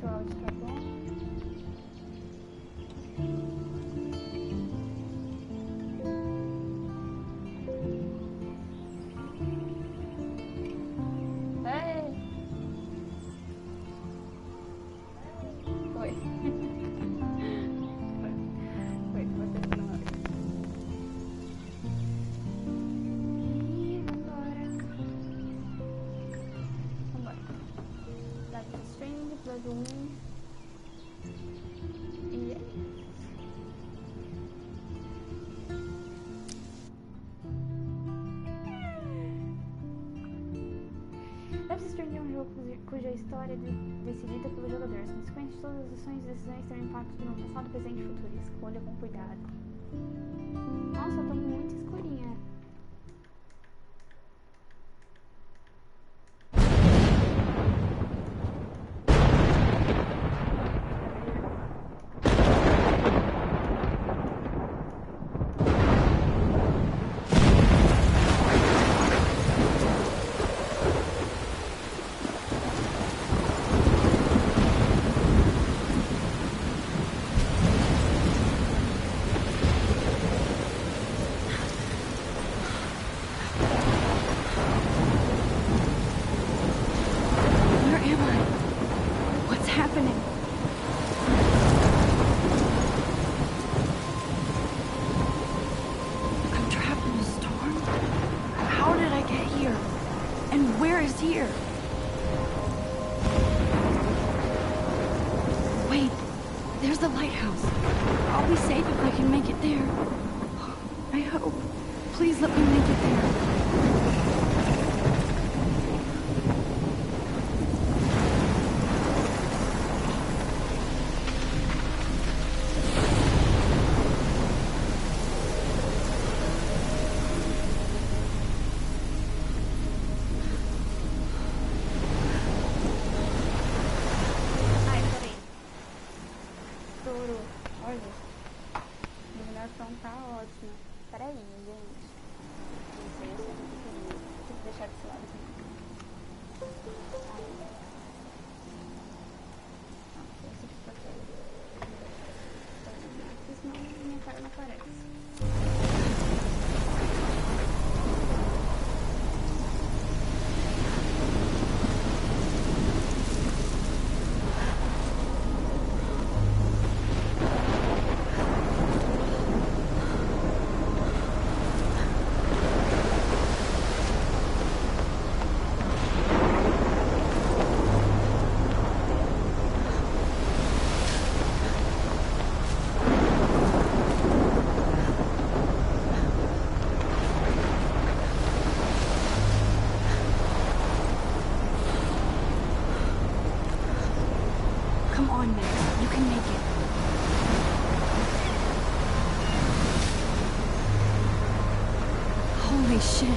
se o áudio tá bom. Foi. Foi, você foi uma vez. E agora. Vambora. Life is Strange, episódio 1. E é isso. Life is Strange é um jogo cuja história é decidida pelo jogador. As consequências de todas as ações e decisões têm um impacto no passado, presente e futuro. Escolha com cuidado. Nossa, eu tô muito escurinha. Here. Wait, there's the lighthouse. I'll be safe if I can make it there. I hope. Please let me make it there. Peraí, gente. Não sei, eu sei o que eu tenho que deixar desse lado aqui. Aí. Não, esse aqui pra cá. Aqui, senão minha cara não aparece. Holy shit.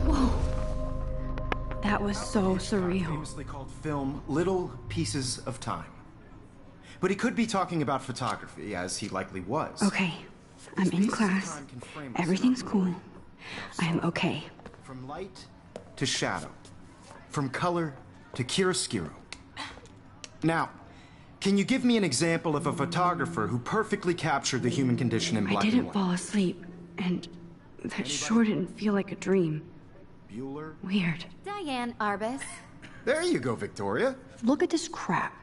Whoa. That was so surreal. Famously called film Little Pieces of Time. But he could be talking about photography, as he likely was. Okay. I'm in class. Everything's cool. I am okay. From light to shadow. From color to chiaroscuro. Now, can you give me an example of a photographer who perfectly captured the human condition in black and white? I didn't fall asleep, and that sure didn't feel like a dream. Bueller? Weird. Diane Arbus. There you go, Victoria. Look at this crap.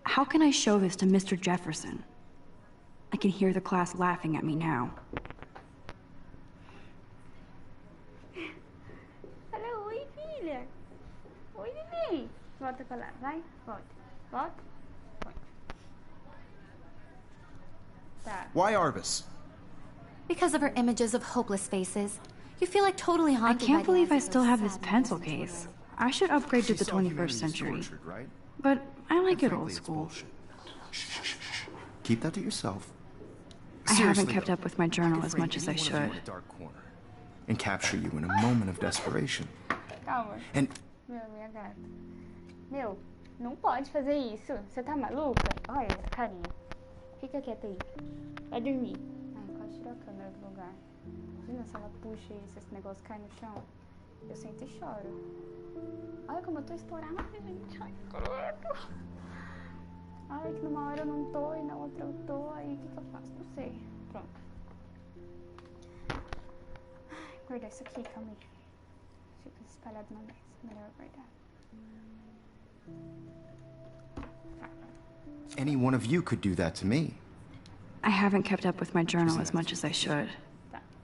How can I show this to Mr. Jefferson? I can hear the class laughing at me now. Fala, oi, filha. Oi, neném. Volta pra lá, vai. Volta. Volta. Volta. Tá. Why Arbus? Because of her images of hopeless faces. You feel like totally I haunted can't by believe the I answers still of have this sad pencil mysteries. case. I should upgrade to the She saw 21st humanity's century. tortured, right? But I like it Frankly, old it's school. bullshit. Shh, shh, shh, shh. Keep that to yourself. I haven't Seriously, kept though, up with my I journal could as frame much as I any one of you should. in a dark corner and capture you in a moment of desperation. Calma. And Minha gata. Meu, não pode fazer isso. Você tá maluca? Olha essa carinha. Fica quieta aí. Vai dormir. Ai, quase tirou a câmera do lugar. Imagina se ela puxa isso, esse negócio cai no chão. Eu sento e choro. Olha como eu tô estourada, gente. Ai, credo. Ai, que numa hora eu não tô e na outra eu tô. Aí o que eu faço? Não sei. Pronto. Ai, vou guardar isso aqui, calma aí. Fica espalhado na mesa. Melhor guardar. Any one of you could do that to me. I haven't kept up with my journal as much as I should.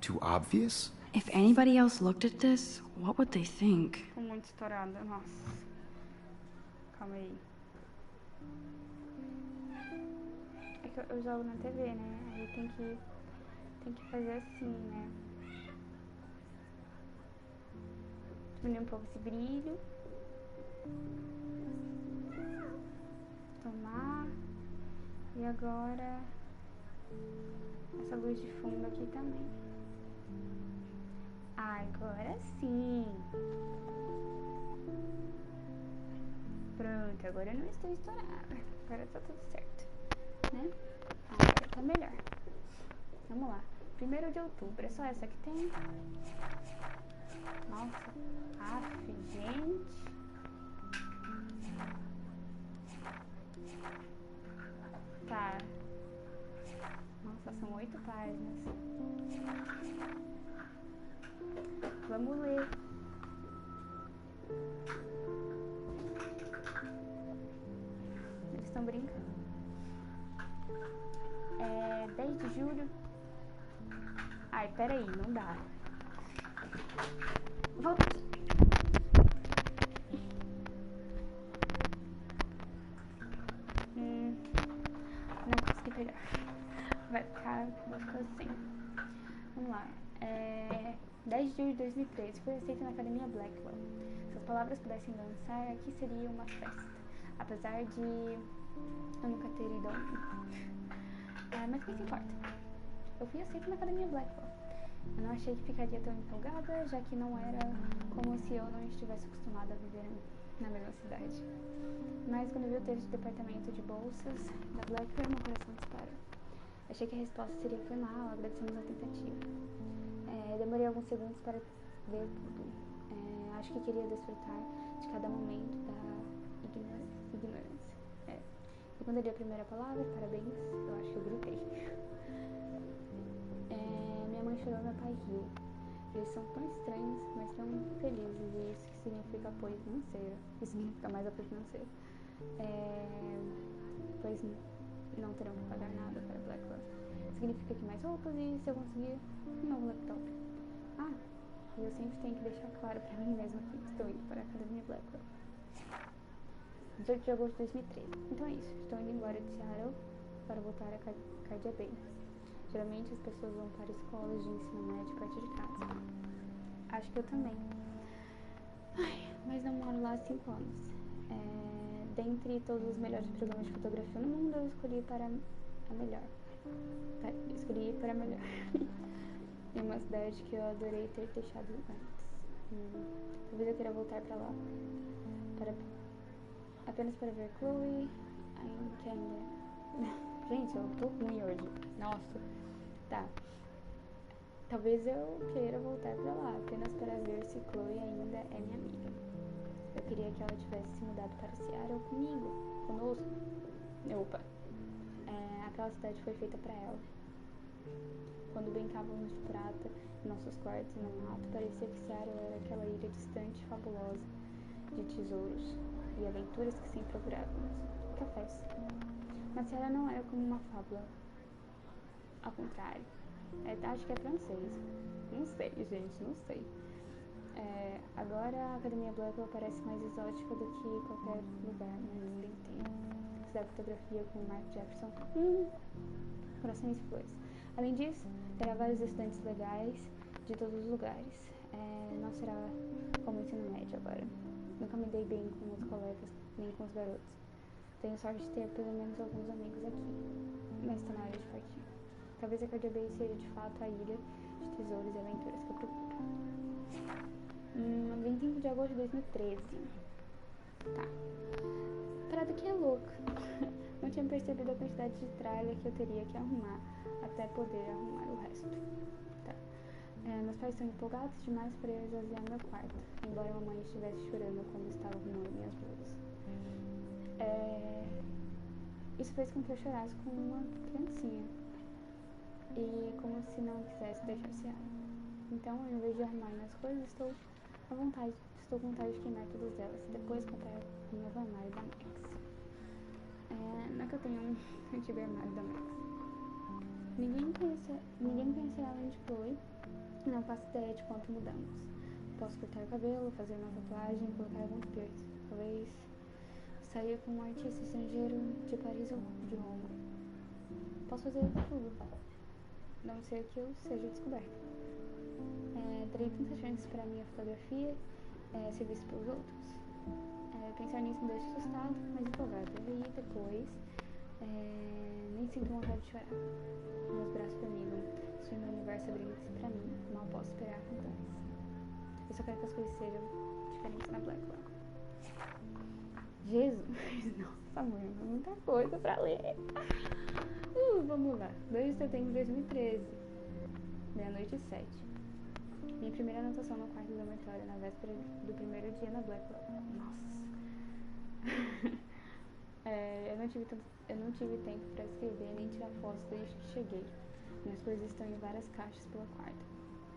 Too obvious? If anybody else looked at this, what would they think? Tô muito estourada, nossa. Calma aí. É que eu jogo na TV, né? Aí tem que fazer assim, né? Diminuir um pouco esse brilho. Tomar. E agora essa luz de fundo aqui também. Agora sim. Pronto, agora eu não estou estourada. Agora tá tudo certo, né? Agora tá melhor. Vamos lá. 1º de outubro. É só essa que tem? Nossa. Gente. Tá. Nossa, são 8 páginas. Vamos ler. Eles estão brincando. 10 de julho. Ai, peraí, não dá. Volta aqui. Não consegui pegar. Vai ficar assim. Vamos lá. 10 de julho de 2013. Fui aceita na Academia Blackwell. Se as palavras pudessem dançar, aqui seria uma festa. Apesar de eu nunca ter ido ao... mas quem se importa? Eu fui aceita na Academia Blackwell. Eu não achei que ficaria tão empolgada, já que não era como se eu não estivesse acostumada a viver na mesma cidade. Mas quando eu vi o texto do departamento de bolsas da Blackwell, meu coração disparou. Achei que a resposta seria foi mal, agradecemos a tentativa. Demorei alguns segundos para ver tudo. Acho que queria desfrutar de cada momento da ignorância. E quando eu li a primeira palavra, parabéns, eu acho que eu gritei. Minha mãe chorou, meu pai riu. Eles são tão estranhos, mas tão felizes. E isso que significa apoio financeiro. Isso significa mais apoio financeiro. Pois não terão que pagar nada para Blackwell. Significa que mais roupas e se eu conseguir um novo laptop. E eu sempre tenho que deixar claro pra mim mesma que estou indo para a Academia Blackwell. 18 de agosto de 2013. Então é isso. Estou indo embora de Seattle para voltar a Cardia Bay. Geralmente as pessoas vão para escolas de ensino médio perto de casa. Acho que eu também. Mas não moro lá há 5 anos. Dentre todos os melhores programas de fotografia no mundo, eu escolhi para a melhor. Em uma cidade que eu adorei ter deixado antes. Talvez eu queira voltar pra lá. Apenas para ver Chloe. Gente, eu tô ruim hoje. Nossa. Tá. Talvez eu queira voltar pra lá. Apenas para ver se Chloe ainda é minha amiga. Eu queria que ela tivesse se mudado para Seattle conosco. Opa. Aquela cidade foi feita pra ela. Quando brincávamos de prata em nossos quartos e no mato, parecia que Seattle era aquela ilha distante e fabulosa de tesouros e aventuras que sempre procurávamos. Cafés. Mas Seattle não era como uma fábula. Ao contrário. Acho que é francês. Não sei, gente, não sei. Agora a Academia Blackwell parece mais exótica do que qualquer lugar no mundo inteiro. Fizer fotografia com Mark Jefferson. Corações e flores. Além disso, terá vários estudantes legais de todos os lugares. Não será como o ensino médio agora. Nunca me dei bem com os colegas, nem com os garotos. Tenho sorte de ter pelo menos alguns amigos aqui. Mas está na hora de partir. Talvez a Cardia Bay seja de fato a ilha de tesouros e aventuras que eu procuro. 25 de agosto de 2013. Tá. Parada que é louca. Não tinha percebido a quantidade de tralha que eu teria que arrumar até poder arrumar o resto. Tá. Meus pais estão empolgados demais para eu esvaziar meu quarto, embora a mamãe estivesse chorando quando estava arrumando minhas blusas. Isso fez com que eu chorasse como uma criancinha e como se não quisesse deixar se ar. Então, em vez de arrumar minhas coisas, estou com vontade de queimar todas elas e depois comprar um novo armário da Max. Não é que eu tenha um antigo armário da Max. Ninguém conhece ela de Chloe e não faço ideia de quanto mudamos. Posso cortar o cabelo, fazer uma tatuagem, colocar alguns piercing. Talvez sair com um artista estrangeiro de Paris ou de Roma. Posso fazer tudo, não ser que eu seja descoberta. Terei tantas chances para minha fotografia ser vista pelos outros. Pensar nisso me deixa assustado, mas empolgado. E depois, nem sinto vontade de chorar. Meus braços formigam, sou meu universo abrindo-se pra mim. Mal posso esperar com tantos. Eu só quero que as coisas sejam diferentes na Blackwell. Jesus! Nossa, mãe, muita coisa pra ler. Vamos lá. 2 de setembro de 2013, meia-noite e 7. Minha primeira anotação no quarto do dormitório na véspera do primeiro dia na Blackwell. Nossa! Eu não tive tempo para escrever nem tirar fotos desde que cheguei. Minhas coisas estão em várias caixas pelo quarto.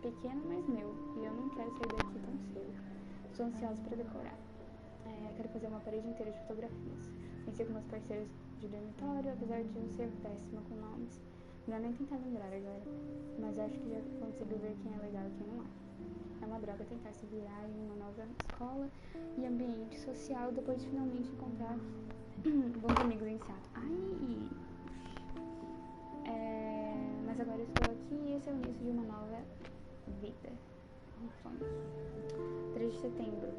Pequeno, mas meu. E eu não quero sair daqui tão cedo. Estou ansiosa para decorar. Quero fazer uma parede inteira de fotografias. Pensei com meus parceiros de dormitório, apesar de eu ser péssima com nomes. Não é nem tentar lembrar agora, mas acho que já consigo ver quem é legal e quem não é. É uma droga tentar se virar em uma nova escola e ambiente social depois de finalmente encontrar bons amigos em Seattle. Mas agora eu estou aqui e esse é o início de uma nova vida. Sonhos. 3 de setembro,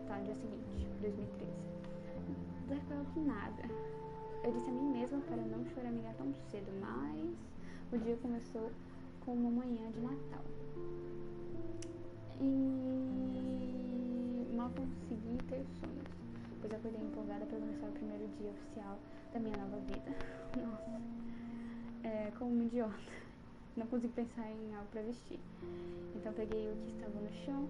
tá? No dia seguinte, 2013. Blackwell que nada. Eu disse a mim mesma para não choramingar tão cedo, mas o dia começou com uma manhã de Natal. E mal consegui ter sonhos, pois acordei empolgada para começar o primeiro dia oficial da minha nova vida. Nossa, como uma idiota. Não consegui pensar em algo para vestir. Então peguei o que estava no chão.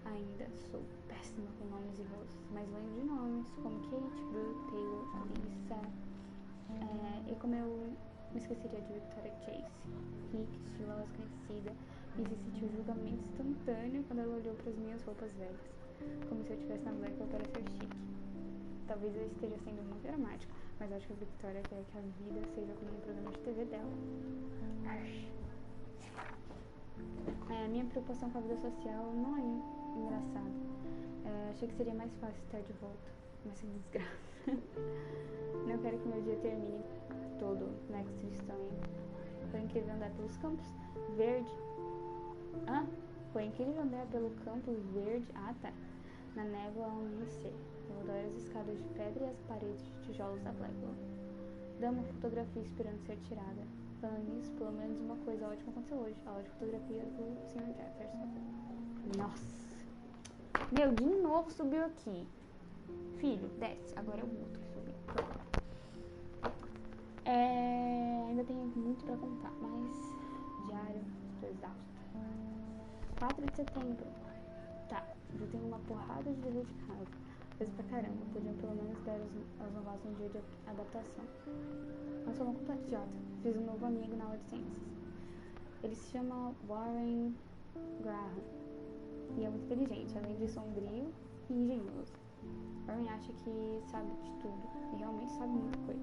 Ainda sou péssima com nomes e rostos, mas lembro de nomes como Kate, Brooke, Taylor, Alissa. E como eu me esqueceria de Victoria Chase, rica, estilosa, conhecida, e se sentiu julgamento instantâneo quando ela olhou para as minhas roupas velhas, como se eu estivesse na Blackwell para ser chique. Talvez eu esteja sendo muito dramática, mas acho que a Victoria quer que a vida seja como um programa de TV dela. Minha preocupação com a vida social não é engraçada. Achei que seria mais fácil estar de volta, mas que desgraça. Não quero que meu dia termine todo next estranho. Foi incrível andar pelos campos verde. Foi incrível andar pelo campus verde. Tá. Na névoa ao amanhecer. Eu adoro as escadas de pedra e as paredes de tijolos da Blackwell. Dá uma fotografia esperando ser tirada. Falando nisso, pelo menos uma coisa ótima aconteceu hoje. A aula de fotografia do Sr. Jefferson. Nossa! Meu, de novo subiu aqui. Filho, desce. Agora é o outro que subiu. Ainda tenho muito pra contar, mas diário, tô exausta. 4 de setembro. Tá, já tenho uma porrada de dever de casa. Coisa pra caramba, podiam pelo menos dar aos novatos um dia de adaptação. Eu sou uma completa idiota. Fiz um novo amigo na aula de ciências. Ele se chama Warren Graham e é muito inteligente, além de sombrio e engenhoso. Warren acha que sabe de tudo e realmente sabe muita coisa.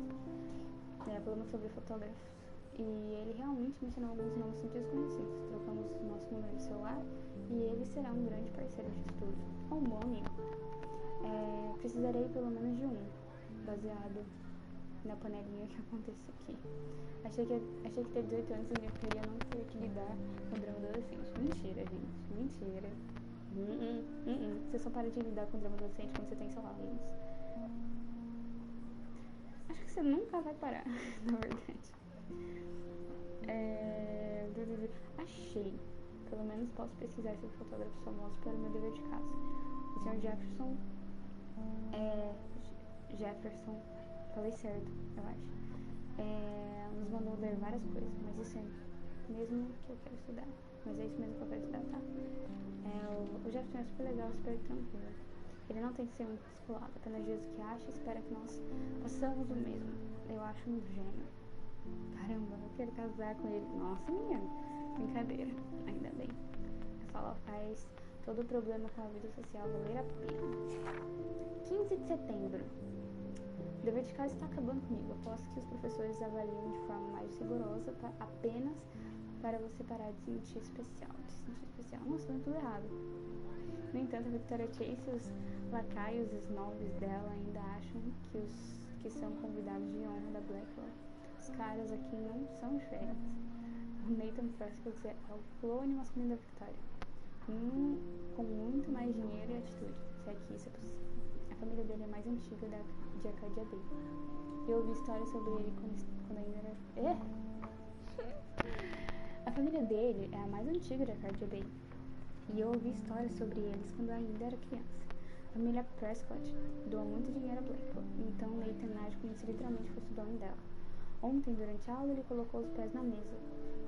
Falamos sobre fotógrafos e ele realmente mencionou alguns nomes sempre desconhecidos. Trocamos nosso número de celular e ele será um grande parceiro de estudo. Um bom amigo. Precisarei pelo menos de um, baseado na panelinha que acontece aqui. Achei que ter 18 anos significaria não ter que lidar com drama adolescente. Mentira, gente. Mentira. Você só para de lidar com drama adolescente quando você tem, sei lá, uns... Acho que você nunca vai parar, na verdade. Achei. Pelo menos posso pesquisar sobre fotógrafos famosos para o meu dever de casa. O Sr. Jefferson Jefferson, falei certo, eu acho. Nos mandou ler várias coisas, mas isso é mesmo que eu quero estudar. Mas é isso mesmo que eu quero estudar, tá? O Jefferson é super legal, super tranquilo. Ele não tem que ser muito descolado, apenas diz o que acha e espera que nós façamos o mesmo. Eu acho um gênio. Caramba, eu quero casar com ele. Nossa, menina, brincadeira, ainda bem. Essa aula faz todo o problema com a vida social valer a pena. 15 de setembro. O dever de casa está acabando comigo. Aposto que os professores avaliam de forma mais rigorosa apenas para você parar de se sentir especial. Nossa, tá tudo errado. No entanto, a Victoria Chase e os lacaios snobs dela ainda acham que os que são convidados de honra da Blackwell. Os caras aqui não são diferentes. O Nathan Prescott é o clone masculino da Victoria. Com muito mais dinheiro e atitude, se é que isso é possível. A família dele é mais antiga de Arcadia Bay. Eu ouvi histórias sobre ele quando ainda era... A família dele é a mais antiga de Arcadia Bay. E eu ouvi histórias sobre eles quando ainda era criança. A família Prescott doa muito dinheiro a Blackwell, então Nathan age como se literalmente fosse o dono dela. Ontem, durante a aula, ele colocou os pés na mesa.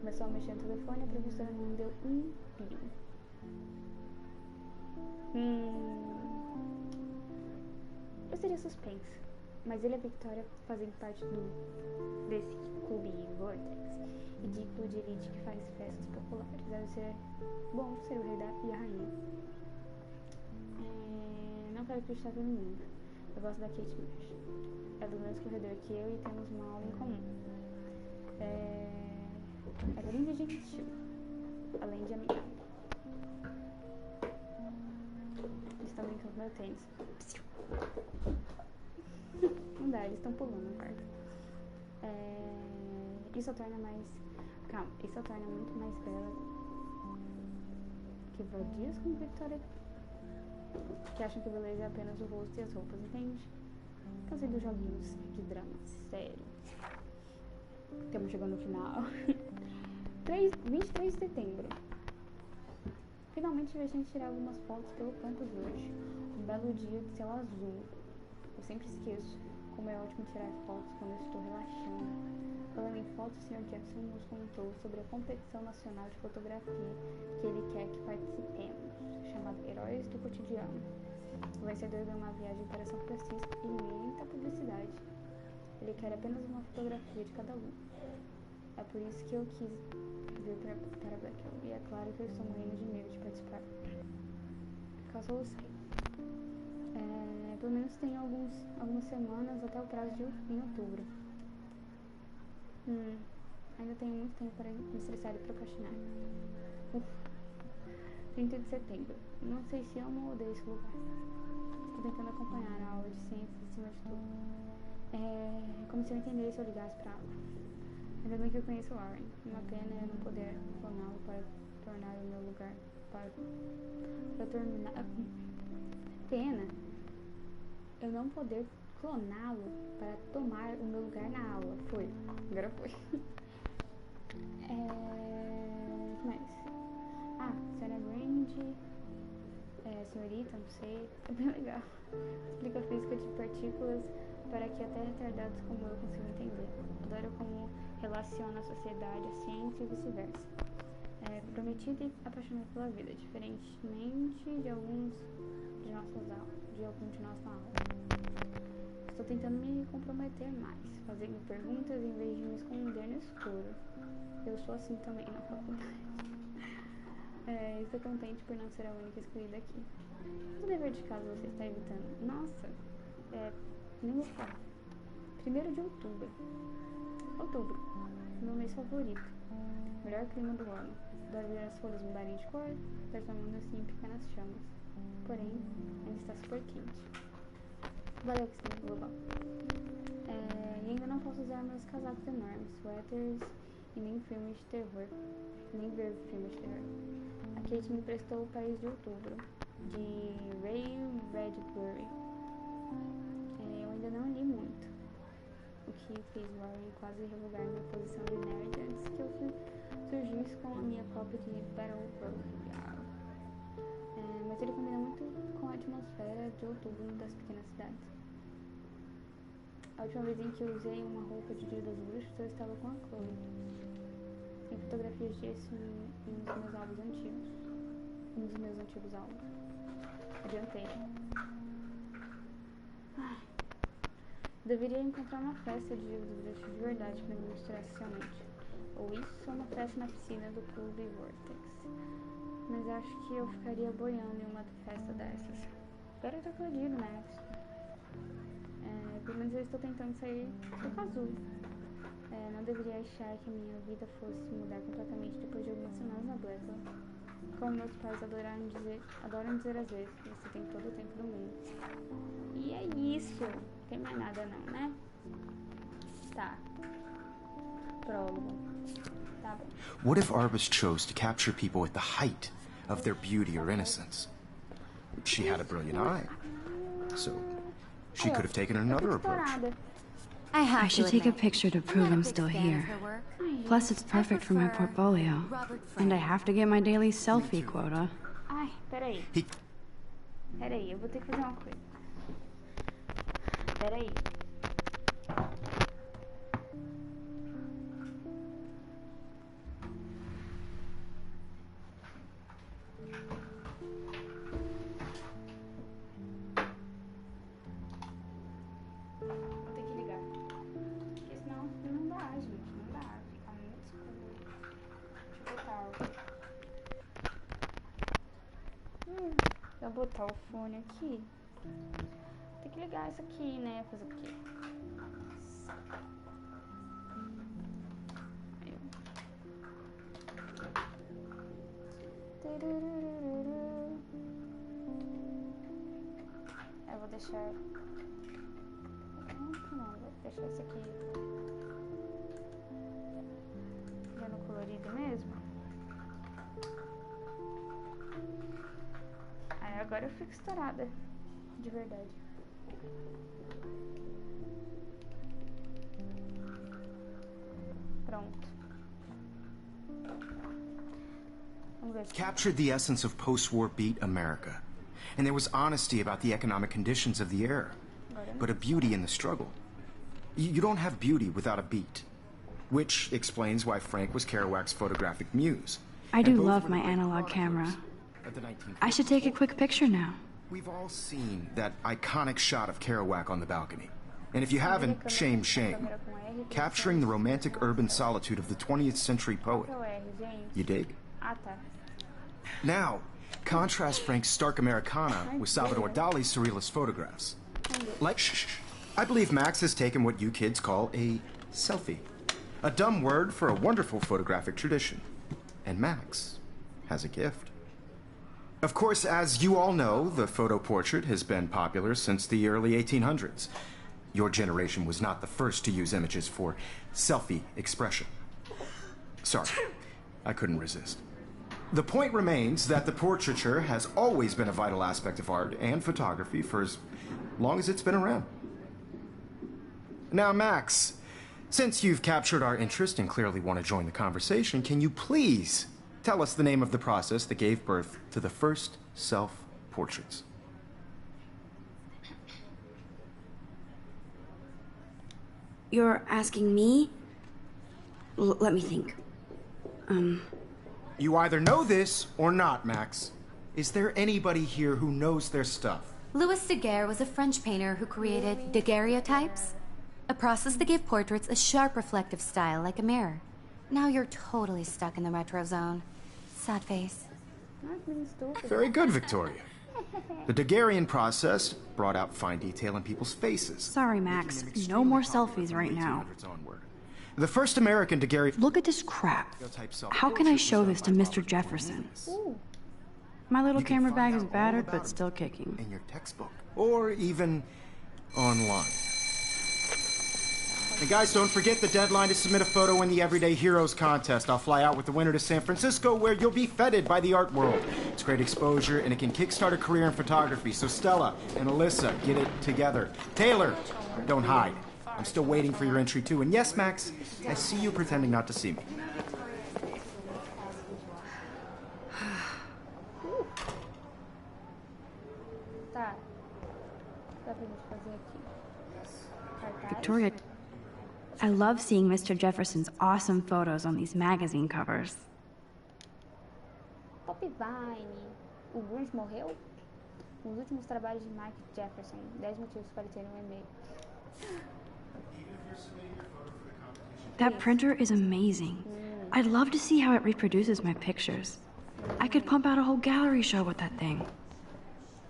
Começou a mexer no telefone e a professora não deu um pio. Eu seria suspensa, mas ele e a Victoria fazem parte desse clube Vortex, ridículo de elite que faz festas populares. Deve ser bom ser o rei e a rainha. Não quero acreditar todo mundo. Eu gosto da Kate Marsh. É do mesmo corredor que eu e temos uma aula em comum. É linda e gentil, além de amigável. Eles estão brincando com meu tênis. Não dá, eles estão pulando no quarto. Isso a torna mais... Calma, isso a torna muito mais bela que vadios com Victoria, que acham que beleza é apenas o rosto e as roupas, entende? Cansei dos joguinhos de drama, sério. Estamos chegando no final. 23 de setembro. Finalmente tive a gente tirar algumas fotos pelo campus hoje. Um belo dia de céu azul. Eu sempre esqueço como é ótimo tirar fotos quando eu estou relaxando. Falando em fotos, o Sr. Jackson nos contou sobre a competição nacional de fotografia que ele quer que participemos, chamada Heróis do Cotidiano. O vencedor ganhou uma viagem para São Francisco e muita publicidade. Ele quer apenas uma fotografia de cada aluno. É por isso que eu quis vir para Blackwell. E é claro que eu estou morrendo de medo de participar. Caso eu saia. Pelo menos tem algumas semanas até o prazo em outubro. Ainda tenho muito tempo para me estressar e procrastinar. 30 de setembro. Não sei se amo ou odeio esse lugar. Estou tentando acompanhar a aula de ciências acima de tudo. Como se eu entendesse ou ligasse para algo. Ainda bem que eu conheço Warren. Uma pena é não poder cloná-lo para tornar o meu lugar para terminar. Pena eu não poder cloná-lo para tomar o meu lugar na aula. Agora foi. O que mais? Senhora Grande, senhorita, não sei. É bem legal. Explica a física de partículas para que até retardados como eu consigam entender. Adoro como relaciona a sociedade, a ciência e vice-versa. Prometida e apaixonada pela vida, diferentemente de alguns de nossa aula. Estou tentando me comprometer mais, fazendo perguntas em vez de me esconder no escuro. Eu sou assim também na faculdade. Estou contente por não ser a única escolhida aqui. O dever de casa você está evitando? Nossa, nem vou falar. 1º de outubro. Meu mês favorito. Melhor clima do ano. Adoro ver as folhas mudarem de cor, transformando assim em pequenas chamas. Porém, ainda está super quente. Valeu que você global. E ainda não posso usar meus casacos enormes, suéteres e nem filmes de terror. Nem ver filmes de terror. A Kate me emprestou O País de Outubro, de Ray Bradbury. Eu ainda não li muito, o que fez Warren quase revogar minha posição de nerd antes que eu surgisse com a minha cópia de Battle Royale. Mas ele combina muito com a atmosfera de outono das pequenas cidades. A última vez em que eu usei uma roupa de Dia das Bruxas, eu estava com a Chloe. Tem fotografias disso em um dos meus álbuns antigos. Um dos meus antigos álbuns. Adiantei. Deveria encontrar uma festa de Dia das Bruxas de verdade para me misturar socialmente. Ou isso ou uma festa na piscina do Clube Vortex. Mas acho que eu ficaria boiando em uma festa dessas. Espero ter colorido, né? Pelo menos eu estou tentando sair do casulo. Não deveria achar que a minha vida fosse mudar completamente depois de algumas semanas na Blackwell. Como meus pais adoram dizer às vezes, você tem todo o tempo do mundo. E é isso. Não tem mais nada não, né? Tá. Prólogo. Tá bom. What if Arbus chose to capture people at the height of their beauty or innocence? She had a brilliant eye, so she could have taken another approach. I should take a picture to prove I'm still here. Plus, it's perfect for my portfolio. And I have to get my daily selfie quota. Ai, peraí. Peraí, eu vou ter que fazer uma coisa. Peraí. Vou ter que ligar. Porque senão não dá, gente. Não dá. Fica muito escuro. Deixa eu botar o fone aqui. Tem que ligar isso aqui, né? Fazer o quê? Eu vou deixar... Não, vou deixar isso aqui vendo colorido mesmo. Aí agora eu fico estourada. De verdade. Pronto. Vamos ver. Captured the essence of post-war beat America. And there was honesty about the economic conditions of the era. But a beauty in the struggle. You don't have beauty without a beat. Which explains why Frank was Kerouac's photographic muse. I do love my analog camera. I should take a quick picture now. We've all seen that iconic shot of Kerouac on the balcony. And if you haven't, shame, shame. Capturing the romantic urban solitude of the 20th century poet. You dig? Now, contrast Frank's stark Americana with Salvador Dali's surrealist photographs. Like, I believe Max has taken what you kids call a selfie. A dumb word for a wonderful photographic tradition. And Max has a gift. Of course, as you all know, the photo portrait has been popular since the early 1800s. Your generation was not the first to use images for selfie expression. Sorry, I couldn't resist. The point remains that the portraiture has always been a vital aspect of art and photography for as long as it's been around. Now, Max, since you've captured our interest and clearly want to join the conversation, can you please tell us the name of the process that gave birth to the first self-portraits? You're asking me? Let me think. You either know this or not, Max. Is there anybody here who knows their stuff? Louis Daguerre was a French painter who created daguerreotypes, a process that gave portraits a sharp reflective style like a mirror. Now you're totally stuck in the retro zone. Sad face. Very good, Victoria. The Daguerrean process brought out fine detail in people's faces. Sorry, Max. No more selfies right now. The first American Daguerre... Look at this crap. How can I show this to Mr. Jefferson? My little camera bag is battered, but still kicking. In your textbook. Or even online. And guys, don't forget the deadline to submit a photo in the Everyday Heroes contest. I'll fly out with the winner to San Francisco, where you'll be feted by the art world. It's great exposure, and it can kickstart a career in photography. So Stella and Alyssa, get it together. Taylor, don't hide. I'm still waiting for your entry, too. And yes, Max, I see you pretending not to see me. Dá pra gente fazer aqui. Cartaz. Victoria, I love seeing Mr. Jefferson's awesome photos on these magazine covers. Pop Vine. O Bruce morreu? Os últimos trabalhos de Mike Jefferson. 10 motivos para ter um e-mail. That printer is amazing. I'd love to see how it reproduces my pictures. I could pump out a whole gallery show with that thing.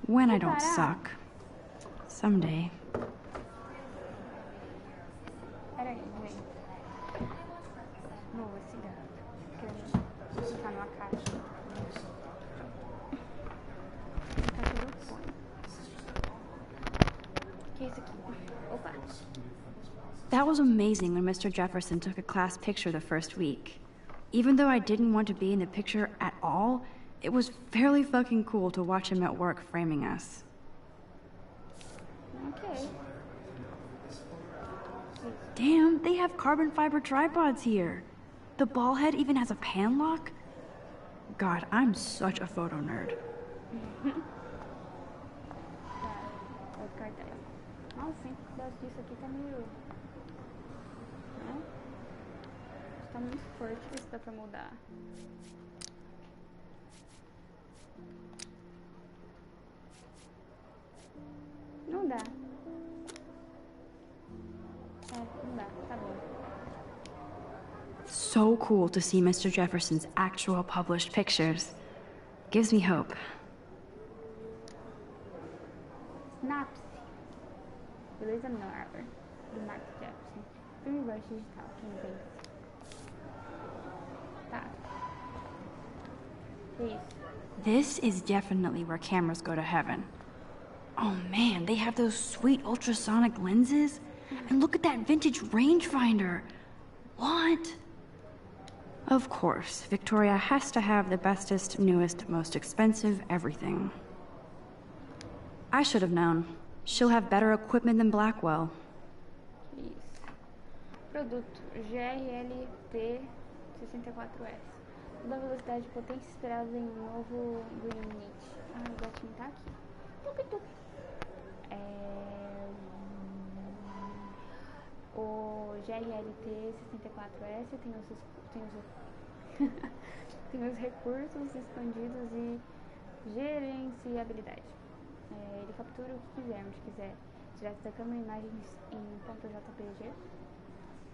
When I don't suck. Someday. Peraí, vem. Novo cigarro. Querendo colocar numa caixa. Tá tudo fone. O que é isso aqui? Opa! That was amazing when Mr. Jefferson took a class picture the first week. Even though I didn't want to be in the picture at all, it was fairly fucking cool to watch him at work framing us. Ok. Damn, they have carbon fiber tripods here. The ball head even has a pan lock. God, I'm such a photo nerd. Outro cartaz. Nossa, hein? O pedaço disso aqui tá meio... Né? Tá muito forte. Ver se dá pra mudar. Não dá. Não dá. Tá bom. So cool to see Mr. Jefferson's actual published pictures. Gives me hope. Synapse. Beleza Noir. Do Mark Jefferson. Filme versus digital. Quem vence? Tá. Que isso? This is definitely where cameras go to heaven. Oh man, they have those sweet ultrasonic lenses. And look at that vintage rangefinder. What? Of course, Victoria has to have the bestest, newest, most expensive everything. I should have known. She'll have better equipment than Blackwell. Que isso? Produto GRLP 64S. Da velocidade de potência esperada em um novo Greenwich. Ah, o gatinho tá aqui. Tupi-tupi. O GRLT 64S tem os recursos expandidos e gerenciabilidade. Ele captura o que quiser, direto da câmera, imagens em .jpg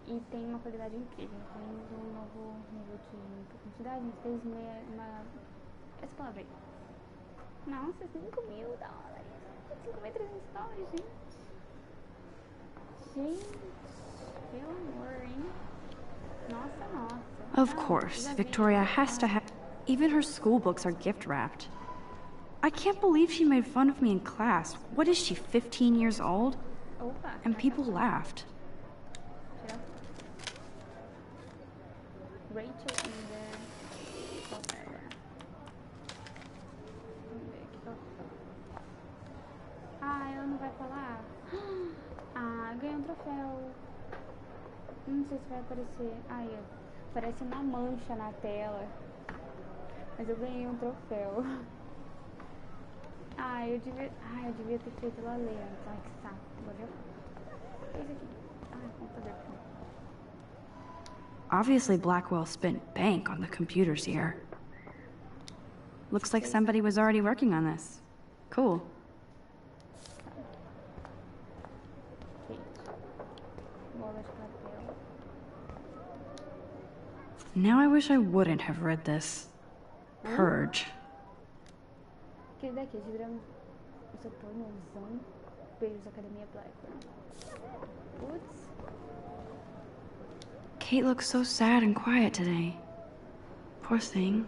e tem uma qualidade incrível, incluindo um novo nível de profundidade, nitidez e uma... essa palavra aí. Nossa, $5.000. $5.300, gente. Gente, pelo amor, hein? Nossa. Of course, Victoria has to have... Even her school books are gift-wrapped. I can't believe she made fun of me in class. What is she, 15 years old? Opa, And people laughed. Rachel and the... Qual que é agora? Vamos ver aqui. Ah, ela não vai falar? Ah, ganhei um troféu. Não sei se vai aparecer. Aí, aparece uma mancha na tela. Mas eu ganhei um troféu. Eu devia ter feito ela ler antes. Ai, que saco. Agora já fez aqui. Computador. Obviously, Blackwell spent bank on the computers here. Looks like somebody was already working on this. Cool. Now I wish I wouldn't have read this. Purge. Aquele daqui, giramos o seu pornozão. Beijos, Academia Blackwell. Putz. Kate looks so sad and quiet today. Poor thing.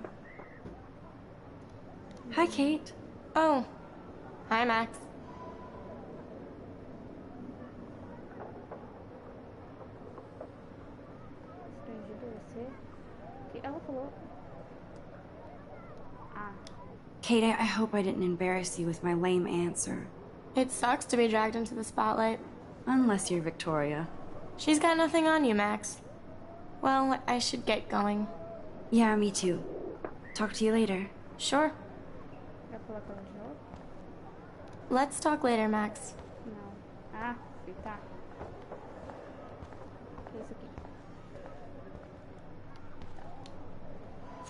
Hi, Kate. Oh. Hi, Max. Estrangeiro você? Ela falou. Kate, I hope I didn't embarrass you with my lame answer. It sucks to be dragged into the spotlight. Unless you're Victoria. She's got nothing on you, Max. Well, I should get going. Yeah, me too. Talk to you later. Sure. Vai falar com ela de novo? Let's talk later, Max. Ah, tá. O que é isso aqui?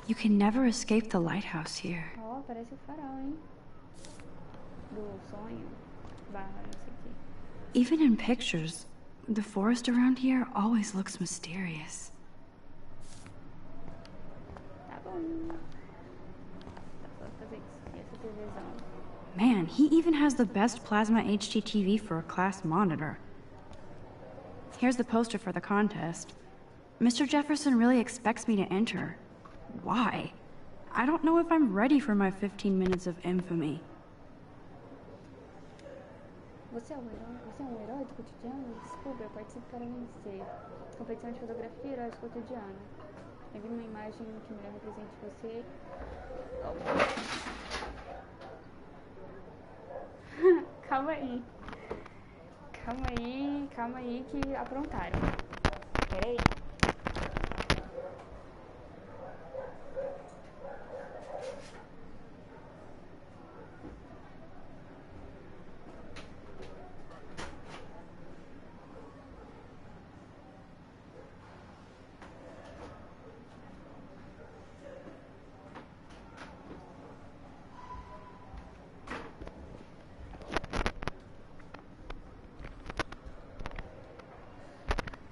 You can never escape the lighthouse here. Ó, parece o farol, hein? Do sonho. Barra, não sei o quê. Even in pictures, the forest around here always looks mysterious. Tá bom. Só fazer isso. E essa televisão? Man, he even has the best plasma HDTV for a class monitor. Here's the poster for the contest. Mr. Jefferson really expects me to enter. Why? I don't know if I'm ready for my 15 minutes of infamy. Você é um herói do cotidiano? Desculpa, eu participo para vencer. Competição de fotografia, herói do cotidiano. Envie uma imagem que melhor represente você. Oh. Calma aí. Calma aí que aprontaram. Pera aí.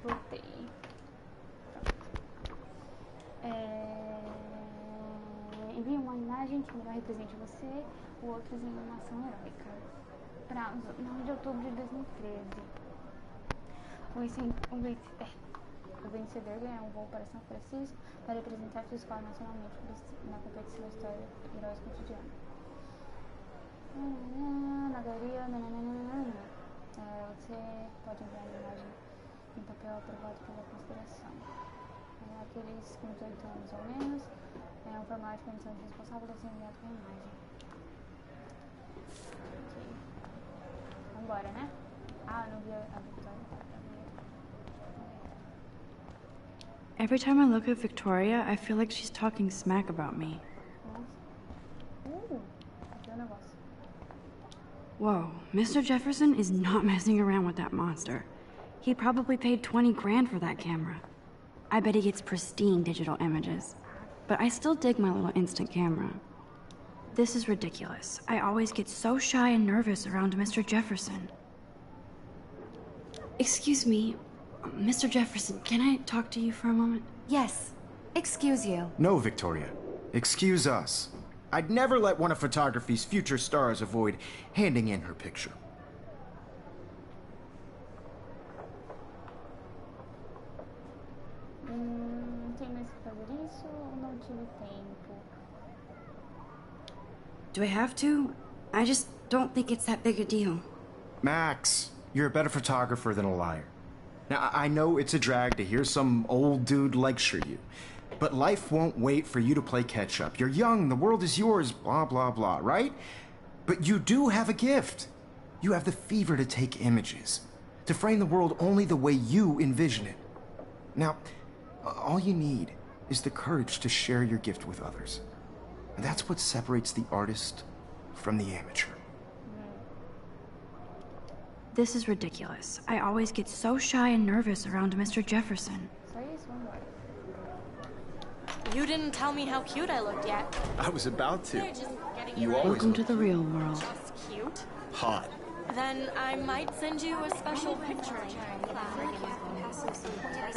Voltei. Envie uma imagem que melhor represente você, o outro em uma ação heróica. Prazo, 9 de outubro de 2013. O vencedor ganha um voo para São Francisco para representar sua escola nacionalmente na competição História Heróis Cotidiano. Na galeria, você pode enviar uma imagem em papel aprovado pela consideração. Aqueles com 18 anos ou menos, um formulário de permissão de responsável deve ser enviado com a imagem. Ok. Vambora, né? Ah, não vi a Victoria. Every time I look at Victoria, I feel like she's talking smack about me. Nossa. Aqui é o negócio. Whoa, Mr. Jefferson is not messing around with that monster. He probably paid 20 grand for that camera. I bet he gets pristine digital images. But I still dig my little instant camera. This is ridiculous. I always get so shy and nervous around Mr. Jefferson. Excuse me, Mr. Jefferson, can I talk to you for a moment? Yes. Excuse you. No, Victoria. Excuse us. I'd never let one of photography's future stars avoid handing in her picture. Tem mais que fazer isso ou não tive tempo? Do I have to? I just don't think it's that big a deal. Max, you're a better photographer than a liar. Now, I know it's a drag to hear some old dude lecture you, but life won't wait for you to play catch-up. You're young, the world is yours, blah, blah, blah, right? But you do have a gift. You have the fever to take images, to frame the world only the way you envision it. Now, all you need is the courage to share your gift with others. And that's what separates the artist from the amateur. This is ridiculous. I always get so shy and nervous around Mr. Jefferson. Só isso, vambora. You didn't tell me how cute I looked yet. I was about to. They're just getting You you always Welcome to look the real world. just cute. hot. Then I might send you a special picture.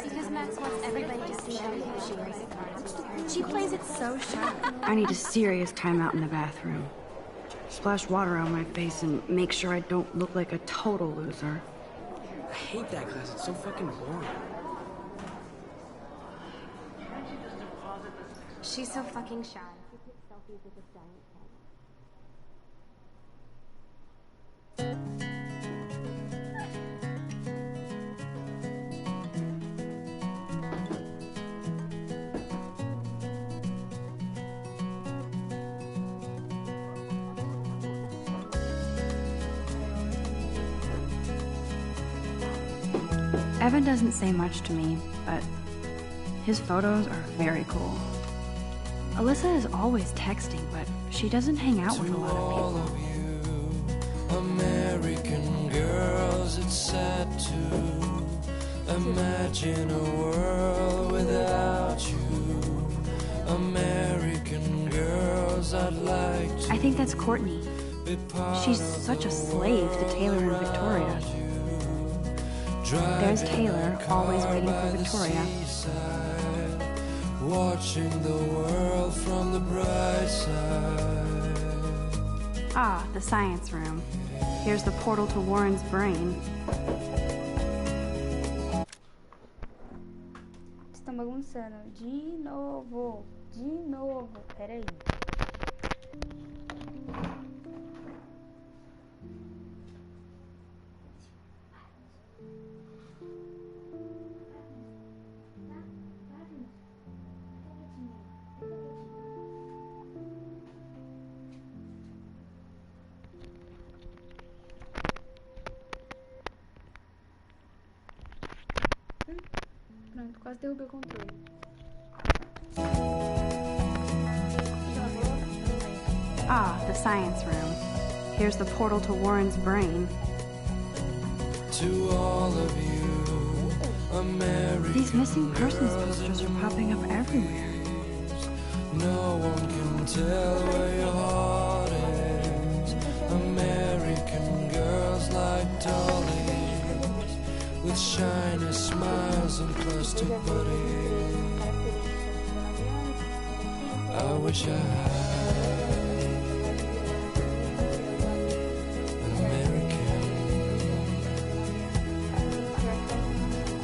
Because Max wants everybody to see how cute she is. She plays it so sharp. I need a serious timeout in the bathroom. Splash water on my face and make sure I don't look like a total loser. I hate that class. It's so fucking boring. She's so fucking shy. She takes selfies with this giant cat. Evan doesn't say much to me, but his photos are very cool. Alyssa is always texting, but she doesn't hang out with a lot of people. American girls, it's Imagine a world without you. American girls, I'd like to. I think that's Courtney. She's such a slave to Taylor and Victoria. There's Taylor, always waiting for Victoria. Watching the world from the bright side. Ah, the science room. Here's the portal to Warren's brain. Estão bagunçando. De novo. De novo. Peraí. Pronto, quase derrubei o controle. Ah, the science room. Here's the portal to Warren's brain. To all of you, American. These missing persons posters are popping up everywhere. No one can tell where your heart is. American girls like dollies, with shiny smiles and plastic bodies. I wish I had an American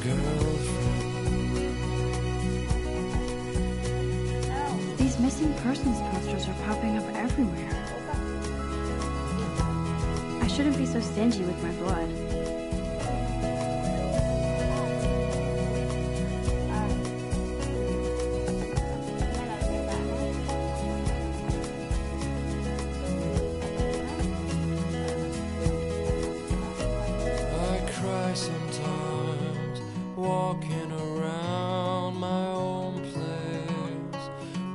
girlfriend. These missing persons posters are popping up everywhere. I shouldn't be so stingy with my blood. Sometimes walking around my own place,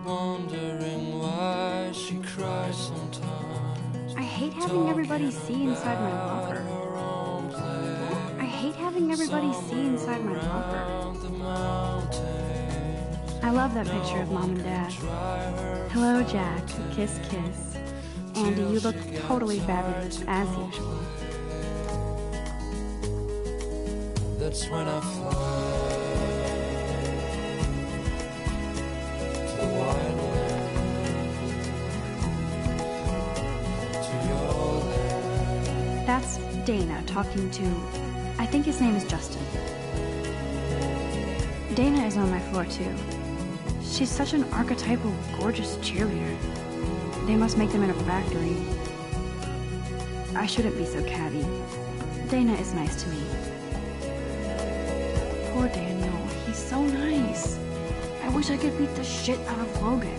wondering why she cries sometimes. I hate having everybody see inside my locker. I hate having everybody see inside my locker. I love that picture of Mom and Dad. Hello, Jack. Kiss, kiss. Andy, you look totally fabulous, as usual. That's when I fly to the wide land, to your land. That's Dana talking to, I think his name is Justin. Dana is on my floor too. She's such an archetypal, gorgeous cheerleader. They must make them in a factory. I shouldn't be so catty. Dana is nice to me. Poor Daniel, he's so nice. I wish I could beat the shit out of Logan.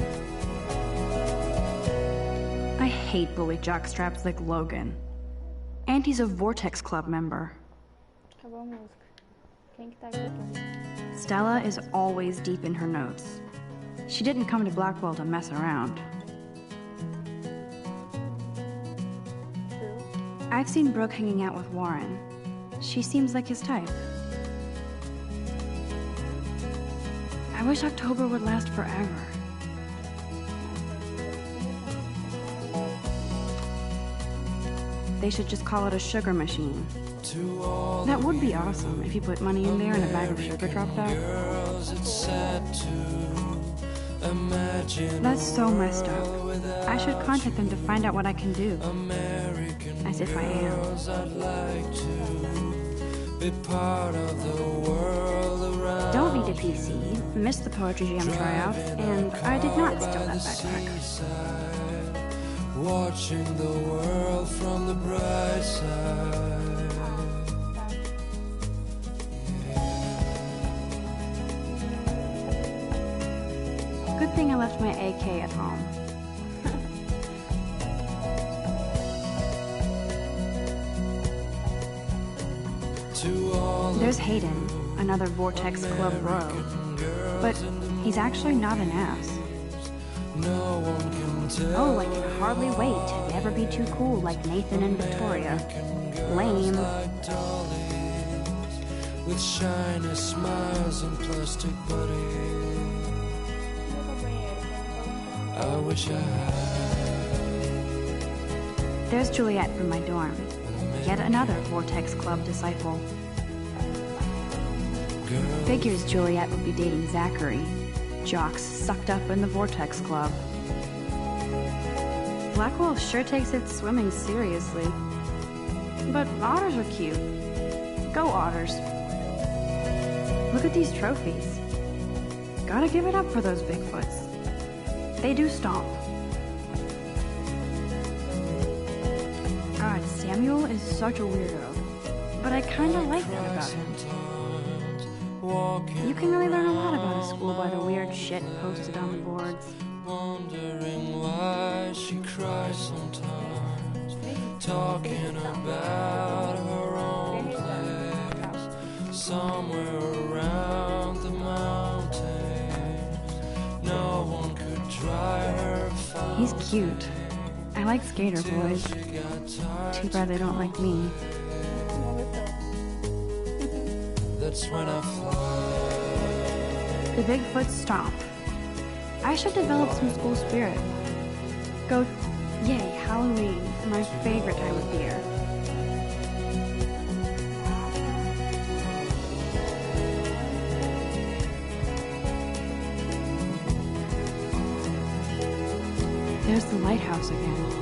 I hate bully jockstraps like Logan. And he's a Vortex Club member. Acabou a música. Quem que tá aqui? Stella is always deep in her notes. She didn't come to Blackwell to mess around. I've seen Brooke hanging out with Warren. She seems like his type. I wish October would last forever. They should just call it a sugar machine. That would be awesome if you put money in there and a bag of sugar dropped out. That's so messed up. I should contact them to find out what I can do. As if I am. Don't need a PC, missed the Poetry Jam tryout, and I did not steal that backpack. Watching the world from the bright side. Good thing I left my AK at home. There's Hayden, another Vortex Club bro. But he's actually not an ass. Oh, I can hardly wait to never be too cool like Nathan and Victoria. Lame. with shiny smiles and plastic buddies. I wish I had. There's Juliet from my dorm. Yet another Vortex Club disciple. Figures Juliet would be dating Zachary, jocks sucked up in the Vortex Club. Blackwell sure takes its swimming seriously. But otters are cute. Go otters. Look at these trophies. Gotta give it up for those Bigfoots. They do stomp. God, Samuel is such a weirdo. But I kinda like that about him. You can really learn a lot about a school by the weird shit posted on the boards. Wondering why she cries sometimes, talking about her own place, somewhere around the mountains. No one could dry her fire. He's cute. I like skater boys. Too bad they don't like me. That's when I fly. The Bigfoot stomp. I should develop some school spirit. Go, yay, Halloween, my favorite time of year. There's the lighthouse again.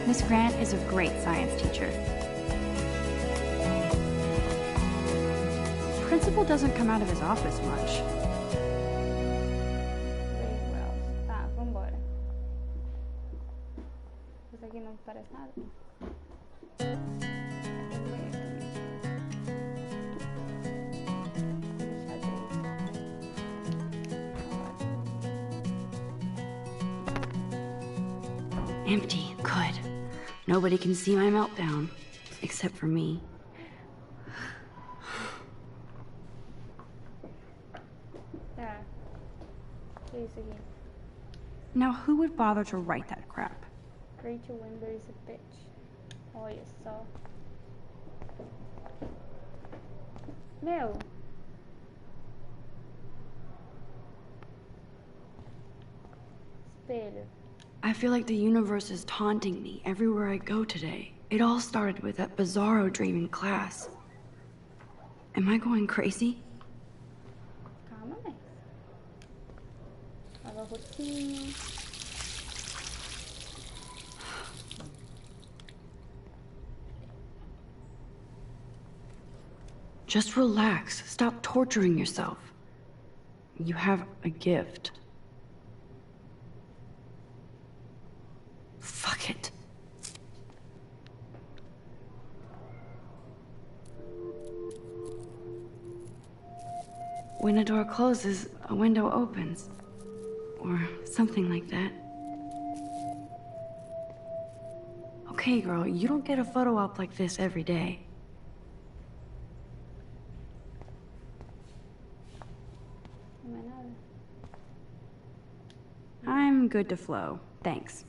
Miss Grant is a great science teacher. The principal doesn't come out of his office much. Tá, vambora. Isso aqui não parece nada. Empty, good. Nobody can see my meltdown, except for me. Tá. Que é isso aqui? Now, who would bother to write that crap? Rachel Wimber is a bitch. Olha só. Meu. Espelho. I feel like the universe is taunting me everywhere I go today. It all started with that bizarro dream in class. Am I going crazy? Calma, Max. Lava a roupinha. Just relax. Stop torturing yourself. You have a gift. Fuck it. When a door closes, a window opens. Or something like that. Okay, girl, you don't get a photo op like this every day. Não é nada. I'm good to flow. Thanks.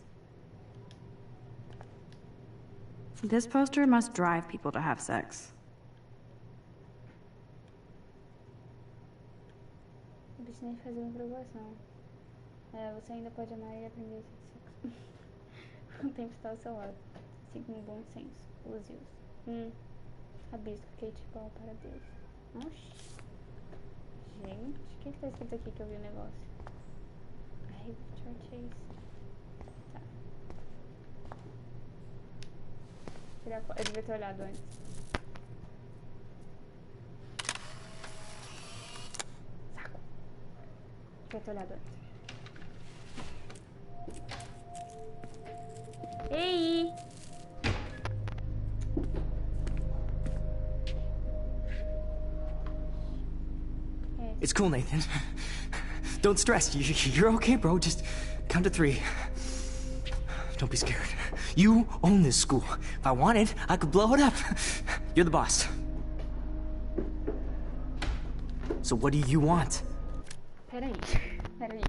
This poster must drive people to have sex. O bicho nem fazia uma provocação. Você ainda pode amar e aprender esse sexo. O tempo está ao seu lado. Siga um bom senso. Use-os. Rabisco, Kate Paul para Deus. Oxi. Gente, o que tá escrito aqui que eu vi o negócio? Ai, Church. Tá. Eu devia ter olhado antes. Saco. Devia ter olhado antes. Ei! It's cool, Nathan. Don't stress. You're okay, bro. Just count to 3. Don't be scared. You own this school. If I wanted, I could blow it up. You're the boss. So what do you want? Peraí, segundo.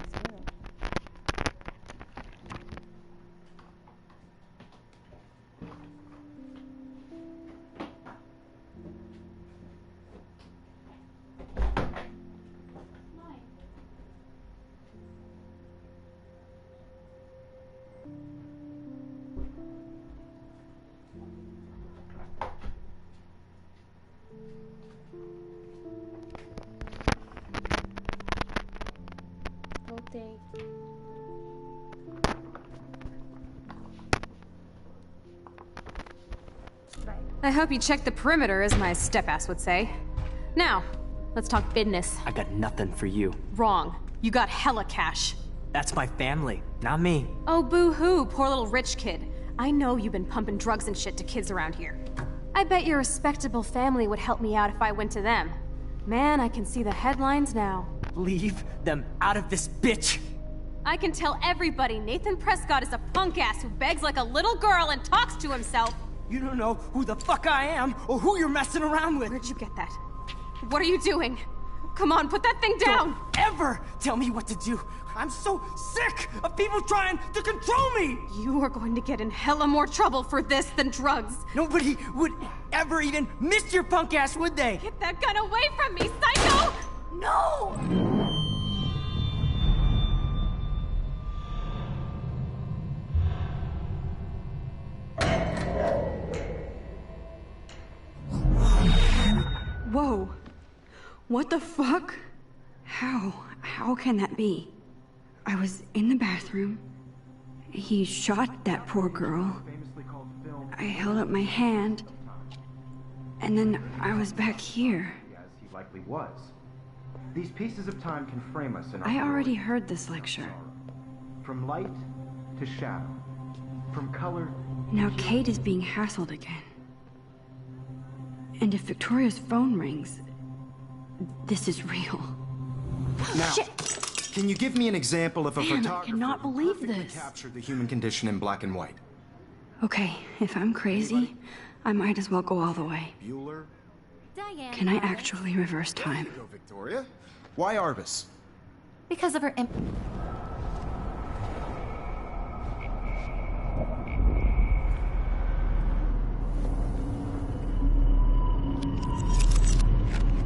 I hope you checked the perimeter, as my step-ass would say. Now, let's talk business. I got nothing for you. Wrong. You got hella cash. That's my family, not me. Oh, boo-hoo, poor little rich kid. I know you've been pumping drugs and shit to kids around here. I bet your respectable family would help me out if I went to them. Man, I can see the headlines now. Leave them out of this bitch! I can tell everybody Nathan Prescott is a punk ass who begs like a little girl and talks to himself. You don't know who the fuck I am or who you're messing around with. Where'd you get that? What are you doing? Come on, put that thing down! Don't ever tell me what to do! I'm so sick of people trying to control me! You are going to get in hella more trouble for this than drugs. Nobody would ever even miss your punk ass, would they? Get that gun away from me, psycho! No! Whoa. What the fuck? How can that be? I was in the bathroom. He shot that poor girl. I held up my hand. And then I was back here. As he likely was. These pieces of time can frame us in our I already glory. heard this lecture. From light to shadow. From color. Now Kate is being hassled again. And if Victoria's phone rings, this is real. Now, Shit! can you give me an example of a Man, I photographer cannot who believe perfectly this. captured the human condition in black and white? Okay, if I'm crazy, I might as well go all the way. Bueller? Diane. Can I actually reverse time? Go, Victoria. Why Arbus? Because of her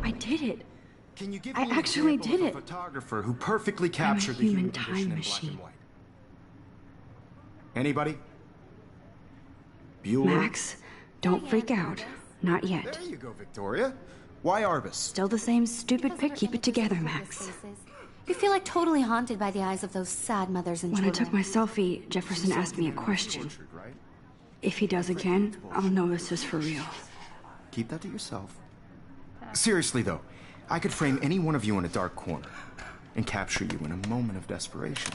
I did it. Can you give I me an actually example did of a it. photographer who perfectly captured the human human time condition in machine. black and white? Anybody? Bueller? Max, don't freak out. Not yet. There you go, Victoria. Why Arbus? Still the same stupid pic. Keep it together, Max. You feel like totally haunted by the eyes of those sad mothers and When I children. took my selfie, Jefferson asked me a question. Tortured, right? If he does again, I'll know this is for real. Keep that to yourself. Seriously, though, I could frame any one of you in a dark corner and capture you in a moment of desperation.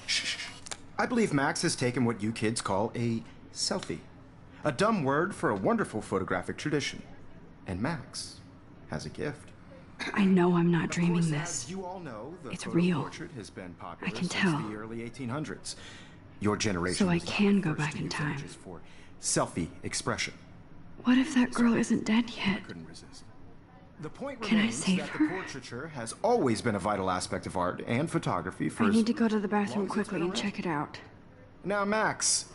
Shh. I believe Max has taken what you kids call a selfie. A dumb word for a wonderful photographic tradition. And Max has a gift. I know I'm not dreaming Of course, this. as you all know, the It's photo real. portrait has been popular I can since tell. the early 1800s. Your generation So I was not can the go first back to in use time. images for selfie expression. What if that girl isn't dead yet? Couldn't resist. The point Can I remains save that her? the portraiture has always been a vital aspect of art and photography for I as need to go to the bathroom long as it's quickly been and check it out. Now, Max,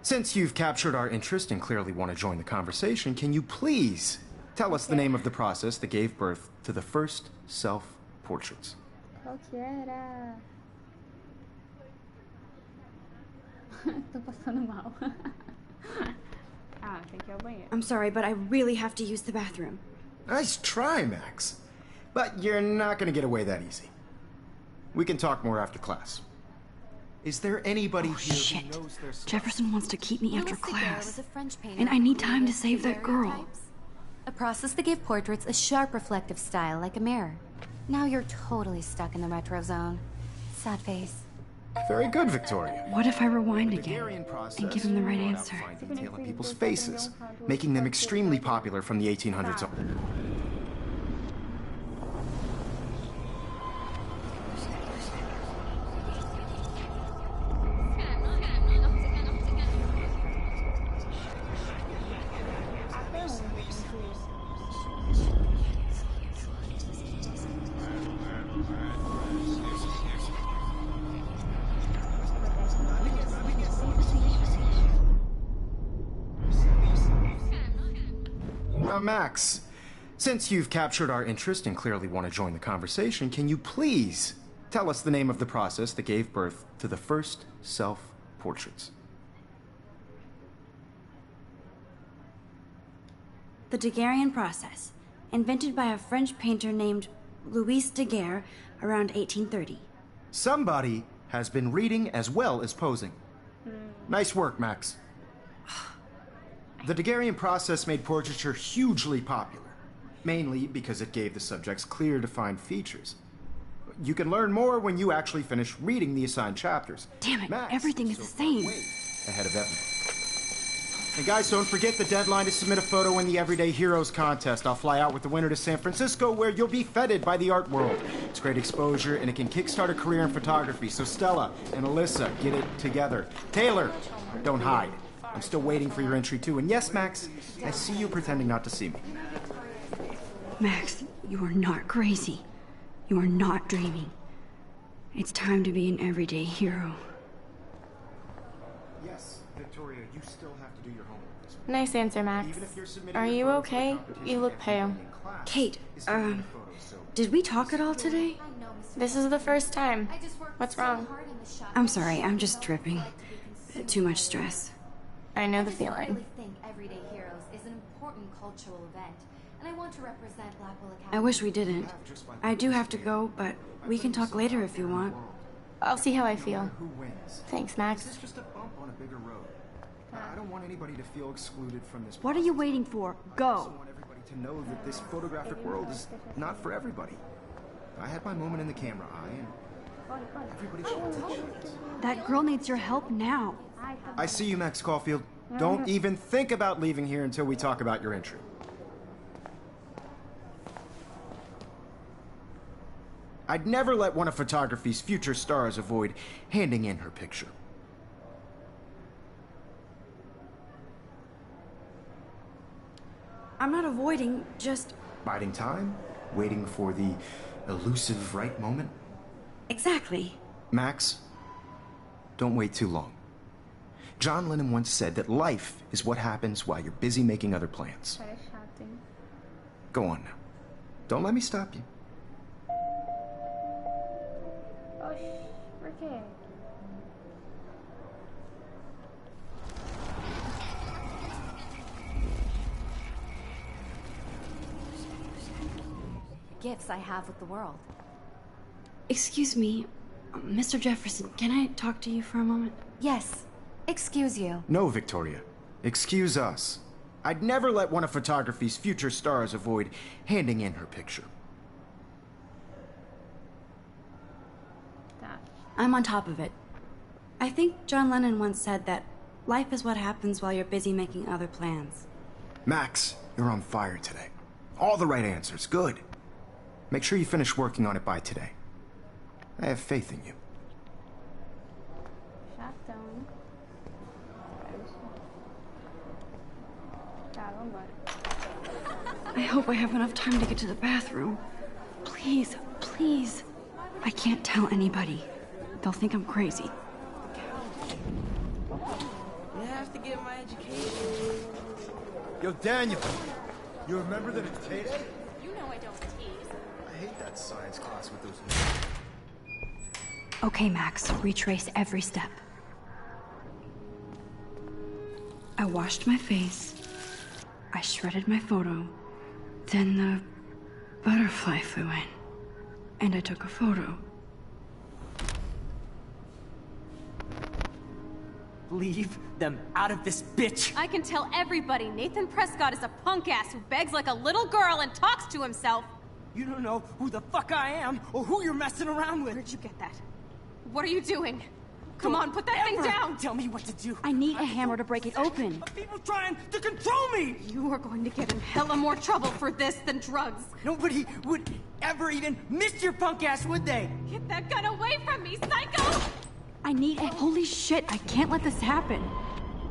since you've captured our interest and clearly want to join the conversation, can you please tell us the name of the process that gave birth to the first self-portraits? Qual que era? Tô passando mal. Ah, tem que ir ao banheiro. I'm sorry, but I really have to use the bathroom. Nice try, Max. But you're not going to get away that easy. We can talk more after class. Is there anybody here Shit. who knows their stuff? Jefferson wants to keep me after Louis Daguerre class. was a French painter And I who need time to created save that girl. daguerreotypes, a process that gave portraits a sharp reflective style like a mirror. Now you're totally stuck in the retro zone. Sad face. Very good, Victoria. What if I rewind The again Daguerrean process and give him the right brought out answer? fine detail in people's faces, making them extremely popular from the 1800s on. Now, Max, since you've captured our interest and clearly want to join the conversation, can you please tell us the name of the process that gave birth to the first self-portraits? The Daguerrean process, invented by a French painter named Louis Daguerre around 1830. Somebody has been reading as well as posing. Nice work, Max. I The Daguerrean process made portraiture hugely popular, mainly because it gave the subjects clear, defined features. You can learn more when you actually finish reading the assigned chapters. Damn it, Max everything is so the far same. way ahead of everyone. And guys, don't forget the deadline to submit a photo in the Everyday Heroes contest. I'll fly out with the winner to San Francisco, where you'll be feted by the art world. It's great exposure, and it can kickstart a career in photography. So Stella and Alyssa, get it together. Taylor, don't hide. I'm still waiting for your entry, too. And yes, Max, I see you pretending not to see me. Max, you are not crazy. You are not dreaming. It's time to be an everyday hero. Yes, Victoria, you still have to do your homework this week. Nice answer, Max. Even if you're submitting Are your you photos for okay? competition, You look pale. everyone in class Kate, is submitting photos, so did we talk at all today? This is the first time. What's wrong? I'm sorry, I'm just tripping. Too much stress. I know the I feeling. really think Everyday Heroes is an important cultural event, and I want to represent Blackwell Academy. I wish we didn't. I do have to go, but we can talk later if you want. I'll see how I feel. who wins? Thanks, Max. This is just a bump on a bigger road. I don't want anybody to feel excluded from this. What are you waiting for? I Go! also want everybody to know that this photographic world is not for everybody. I had my moment in the camera eye, and everybody should have a chance. That girl needs your help now. I see you, Max Caulfield. Don't even think about leaving here until we talk about your entry. I'd never let one of photography's future stars avoid handing in her picture. I'm not avoiding, just... Biding time, waiting for the elusive right moment. Exactly. Max, don't wait too long. John Lennon once said that life is what happens while you're busy making other plans. Parece chato, hein? Go on now. Don't let me stop you. Oxi, por quê? Gifts I have with the world. Excuse me, Mr. Jefferson, can I talk to you for a moment? Yes. Excuse you. No, Victoria. Excuse us. I'd never let one of photography's future stars avoid handing in her picture. Tá. I'm on top of it. I think John Lennon once said that life is what happens while you're busy making other plans. Max, you're on fire today. All the right answers. Good. Make sure you finish working on it by today. I have faith in you. Chatão, hein? Tá, vambora. I hope I have enough time to get to the bathroom. Please, please. I can't tell anybody. They'll think I'm crazy. You have to get my education. Yo, Daniel, you remember the taste? You know I don't tease. I hate that science class with those. Okay, Max, retrace every step. I washed my face. I shredded my photo. Then the butterfly flew in. And I took a photo. Leave them out of this bitch! I can tell everybody Nathan Prescott is a punk ass who begs like a little girl and talks to himself. You don't know who the fuck I am or who you're messing around with. Where'd you get that? What are you doing? Come on, put that thing Ever down! Tell me what to do. I need a hammer to break it open. Of people trying to control me! You are going to get in hella more trouble for this than drugs. Nobody would ever even miss your punk ass, would they? Get that gun away from me, psycho! I need a... Holy shit, I can't let this happen.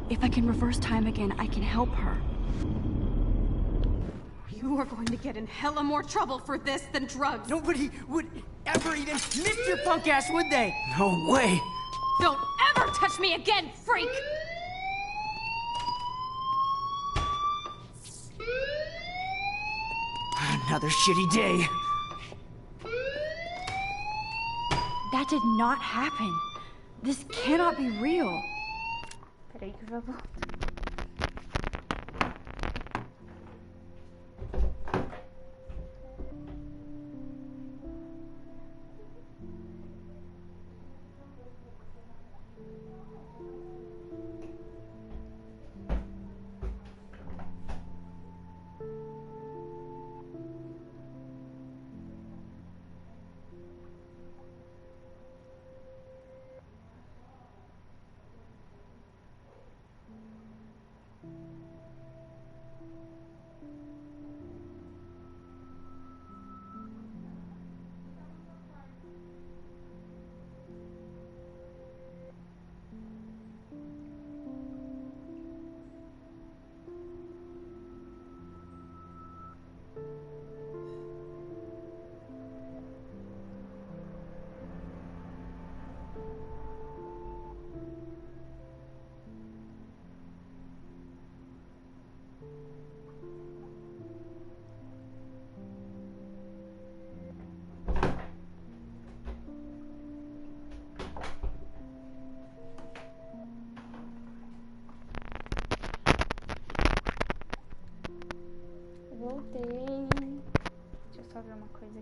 If I can reverse time again, I can help her. You are going to get in hella more trouble for this than drugs. Nobody would ever even miss your punk ass, would they? No way! Don't ever touch me again, freak! Another shitty day. That did not happen. This cannot be real. Peraí que eu já volto.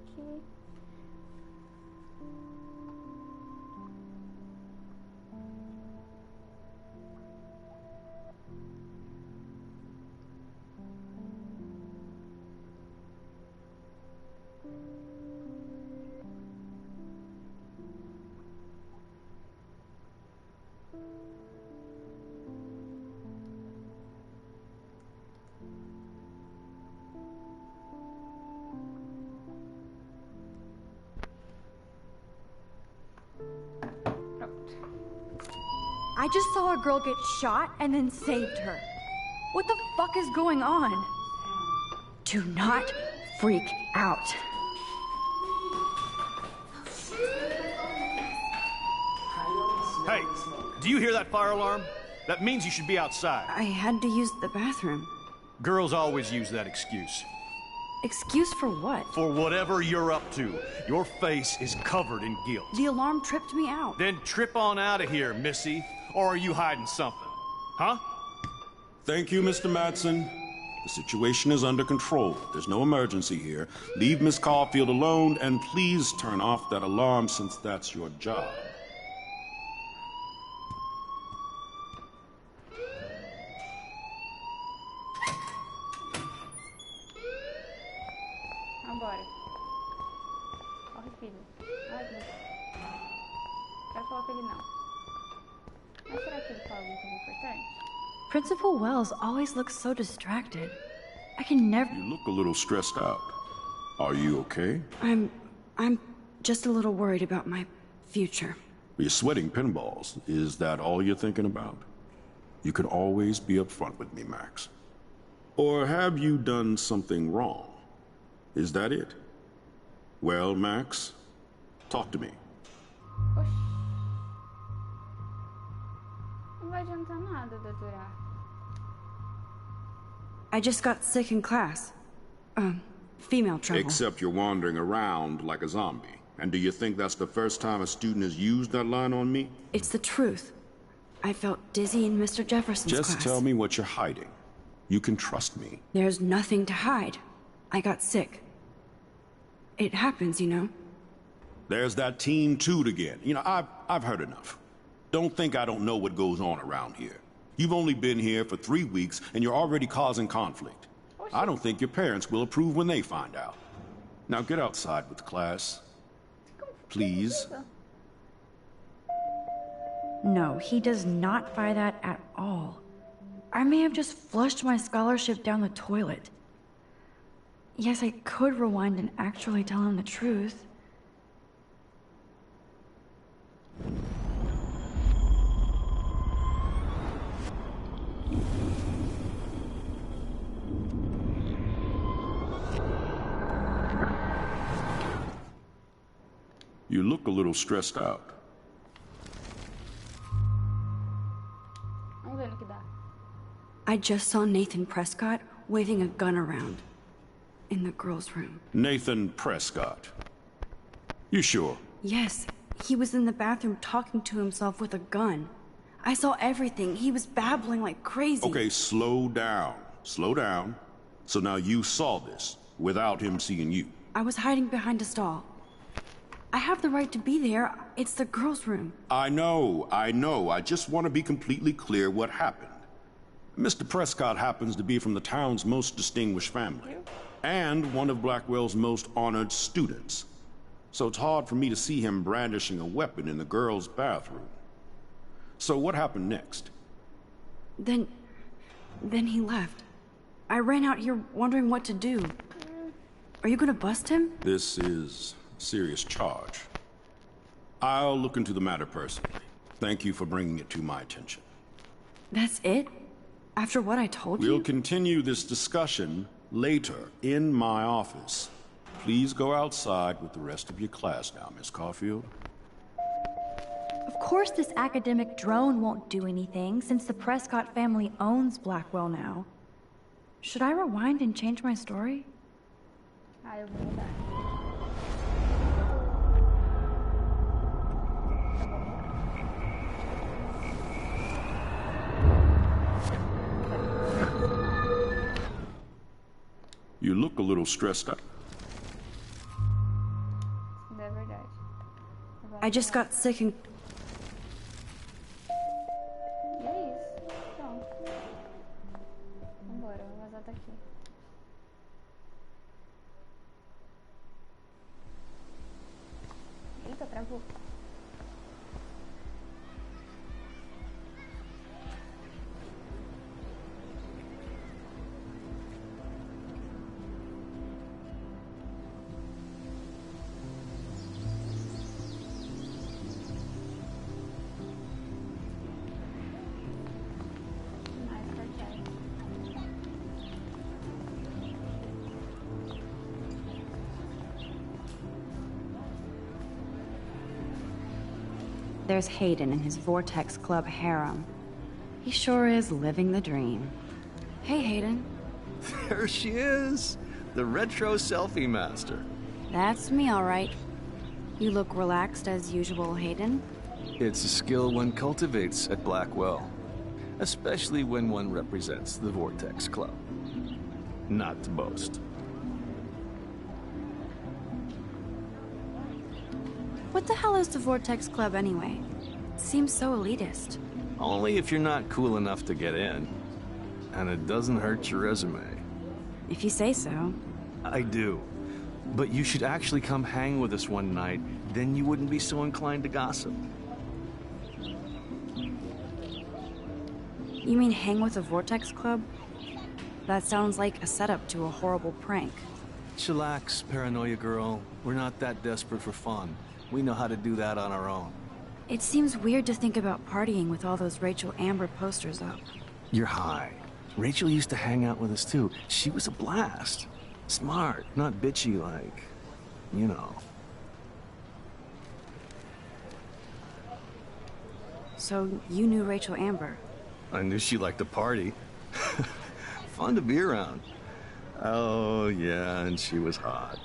aqui. I just saw a girl get shot and then saved her. What the fuck is going on? Do not freak out. Hey, do you hear that fire alarm? That means you should be outside. I had to use the bathroom. Girls always use that excuse. Excuse for what? For whatever you're up to. Your face is covered in guilt. The alarm tripped me out. Then trip on out of here, Missy. Or are you hiding something? Huh? Thank you, Mr. Madsen. The situation is under control. There's no emergency here. Leave Miss Caulfield alone, and please turn off that alarm since that's your job. Vambora. Corre, filho. Ai, que... Quero falar com ele, não. Mas será que ele fala alguma coisa importante? Principal Wells always looks so distracted. I can never... You look a little stressed out. Are you okay? I'm just a little worried about my future. You're sweating pinballs. Is that all you're thinking about? You can always be upfront with me, Max. Or have you done something wrong? Is that it? Well, Max, talk to me. Oxi. Não vai adiantar nada, doutora. I just got sick in class. Female trouble. Except you're wandering around like a zombie. And do you think that's the first time a student has used that line on me? It's the truth. I felt dizzy in Mr. Jefferson's class. Just tell me what you're hiding. You can trust me. There's nothing to hide. I got sick. It happens, you know. There's that Team Toot again. You know, I've heard enough. Don't think I don't know what goes on around here. You've only been here for 3 weeks, and you're already causing conflict. I don't think your parents will approve when they find out. Now get outside with the class. Please. No, he does not buy that at all. I may have just flushed my scholarship down the toilet. Yes, I could rewind and actually tell him the truth. You look a little stressed out. Vamos ver no que dá. I just saw Nathan Prescott waving a gun around in the girls' room. Nathan Prescott. You sure? Yes, he was in the bathroom talking to himself with a gun. I saw everything. He was babbling like crazy. Okay, slow down. Slow down. So now you saw this without him seeing you. I was hiding behind a stall. I have the right to be there. It's the girls' room. I know. I just want to be completely clear what happened. Mr. Prescott happens to be from the town's most distinguished family, and one of Blackwell's most honored students. So it's hard for me to see him brandishing a weapon in the girls' bathroom. So what happened next? Then he left. I ran out here wondering what to do. Are you gonna bust him? This is a serious charge. I'll look into the matter personally. Thank you for bringing it to my attention. That's it? After what I told you? We'll continue this discussion later in my office. Please go outside with the rest of your class now, Miss Caulfield. Of course this academic drone won't do anything, since the Prescott family owns Blackwell now. Should I rewind and change my story? Ah, eu vou mudar. You look a little stressed out. I just got sick and... E é isso. Pronto. Vambora, vou vazar daqui. Eita, travou. There's Hayden and his Vortex Club harem. He sure is living the dream. Hey, Hayden. There she is, the retro selfie master. That's me, all right. You look relaxed as usual, Hayden. It's a skill one cultivates at Blackwell, especially when one represents the Vortex Club. Not to boast. What the hell is the Vortex Club anyway? It seems so elitist. Only if you're not cool enough to get in. And it doesn't hurt your resume. If you say so. I do. But you should actually come hang with us one night, then you wouldn't be so inclined to gossip. You mean hang with the Vortex Club? That sounds like a setup to a horrible prank. Chillax, paranoia girl. We're not that desperate for fun. We know how to do that on our own. It seems weird to think about partying with all those Rachel Amber posters up. You're high. Rachel used to hang out with us too. She was a blast. Smart, not bitchy like, you know. So you knew Rachel Amber? I knew she liked to party. Fun to be around. Oh yeah, and she was hot.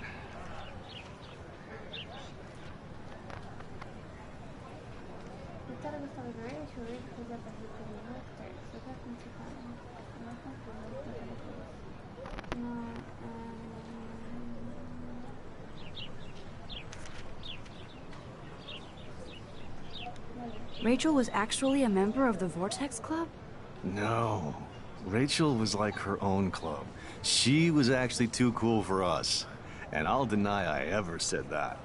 Rachel was actually a member of the Vortex Club? No. Rachel was like her own club. She was actually too cool for us. And I'll deny I ever said that.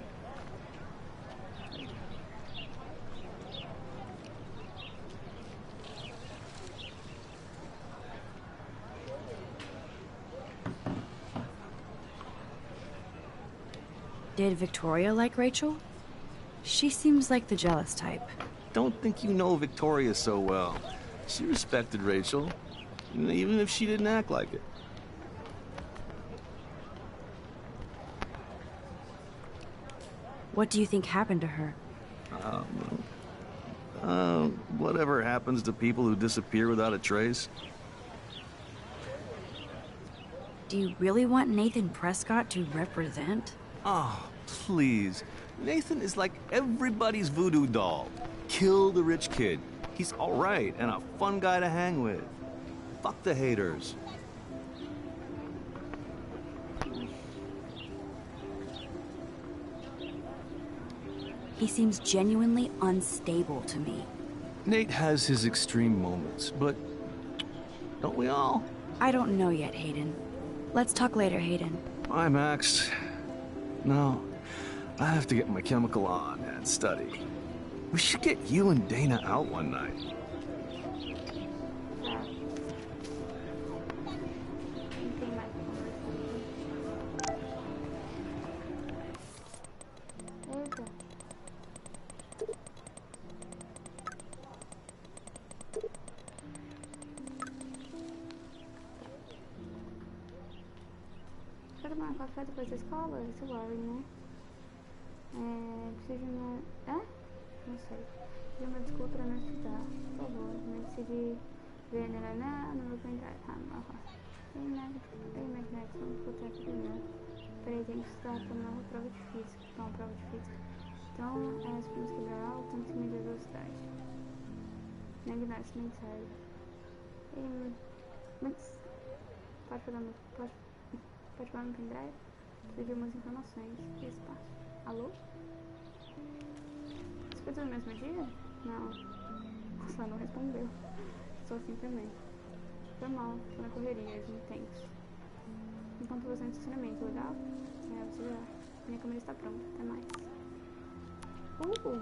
Did Victoria like Rachel? She seems like the jealous type. Don't think you know Victoria so well. She respected Rachel, even if she didn't act like it. What do you think happened to her? Whatever happens to people who disappear without a trace. Do you really want Nathan Prescott to represent? Oh, please. Nathan is like everybody's voodoo doll. Kill the rich kid. He's all right and a fun guy to hang with. Fuck the haters. He seems genuinely unstable to me. Nate has his extreme moments, but don't we all? I don't know yet, Hayden. Let's talk later, Hayden. Bye, Max. No, I have to get my chemical on and study. We should get you and Dana out one night. Quer tomar um café depois da escola? Esse worry, né? Preciso de uma... Não sei. Preciso de uma desculpa pra não estudar. Por favor, não decidi ver no meu pendrive. Ei, Mac, vamos botar aqui primeiro. Peraí, tem que estudar pra uma prova de física. Então, se podemos quebrar algo, temos que medir a velocidade. Não ignore essa mensagem. Ei, Max, pode falar no pendrive? Preciso de umas informações. Espaço. Alô? foi tudo no mesmo dia? Não. Só não respondeu. Sou assim também. Foi mal, foi na correria, intenso. Enquanto você no estacionamento, legal? É, você já. Minha câmera está pronta, até mais.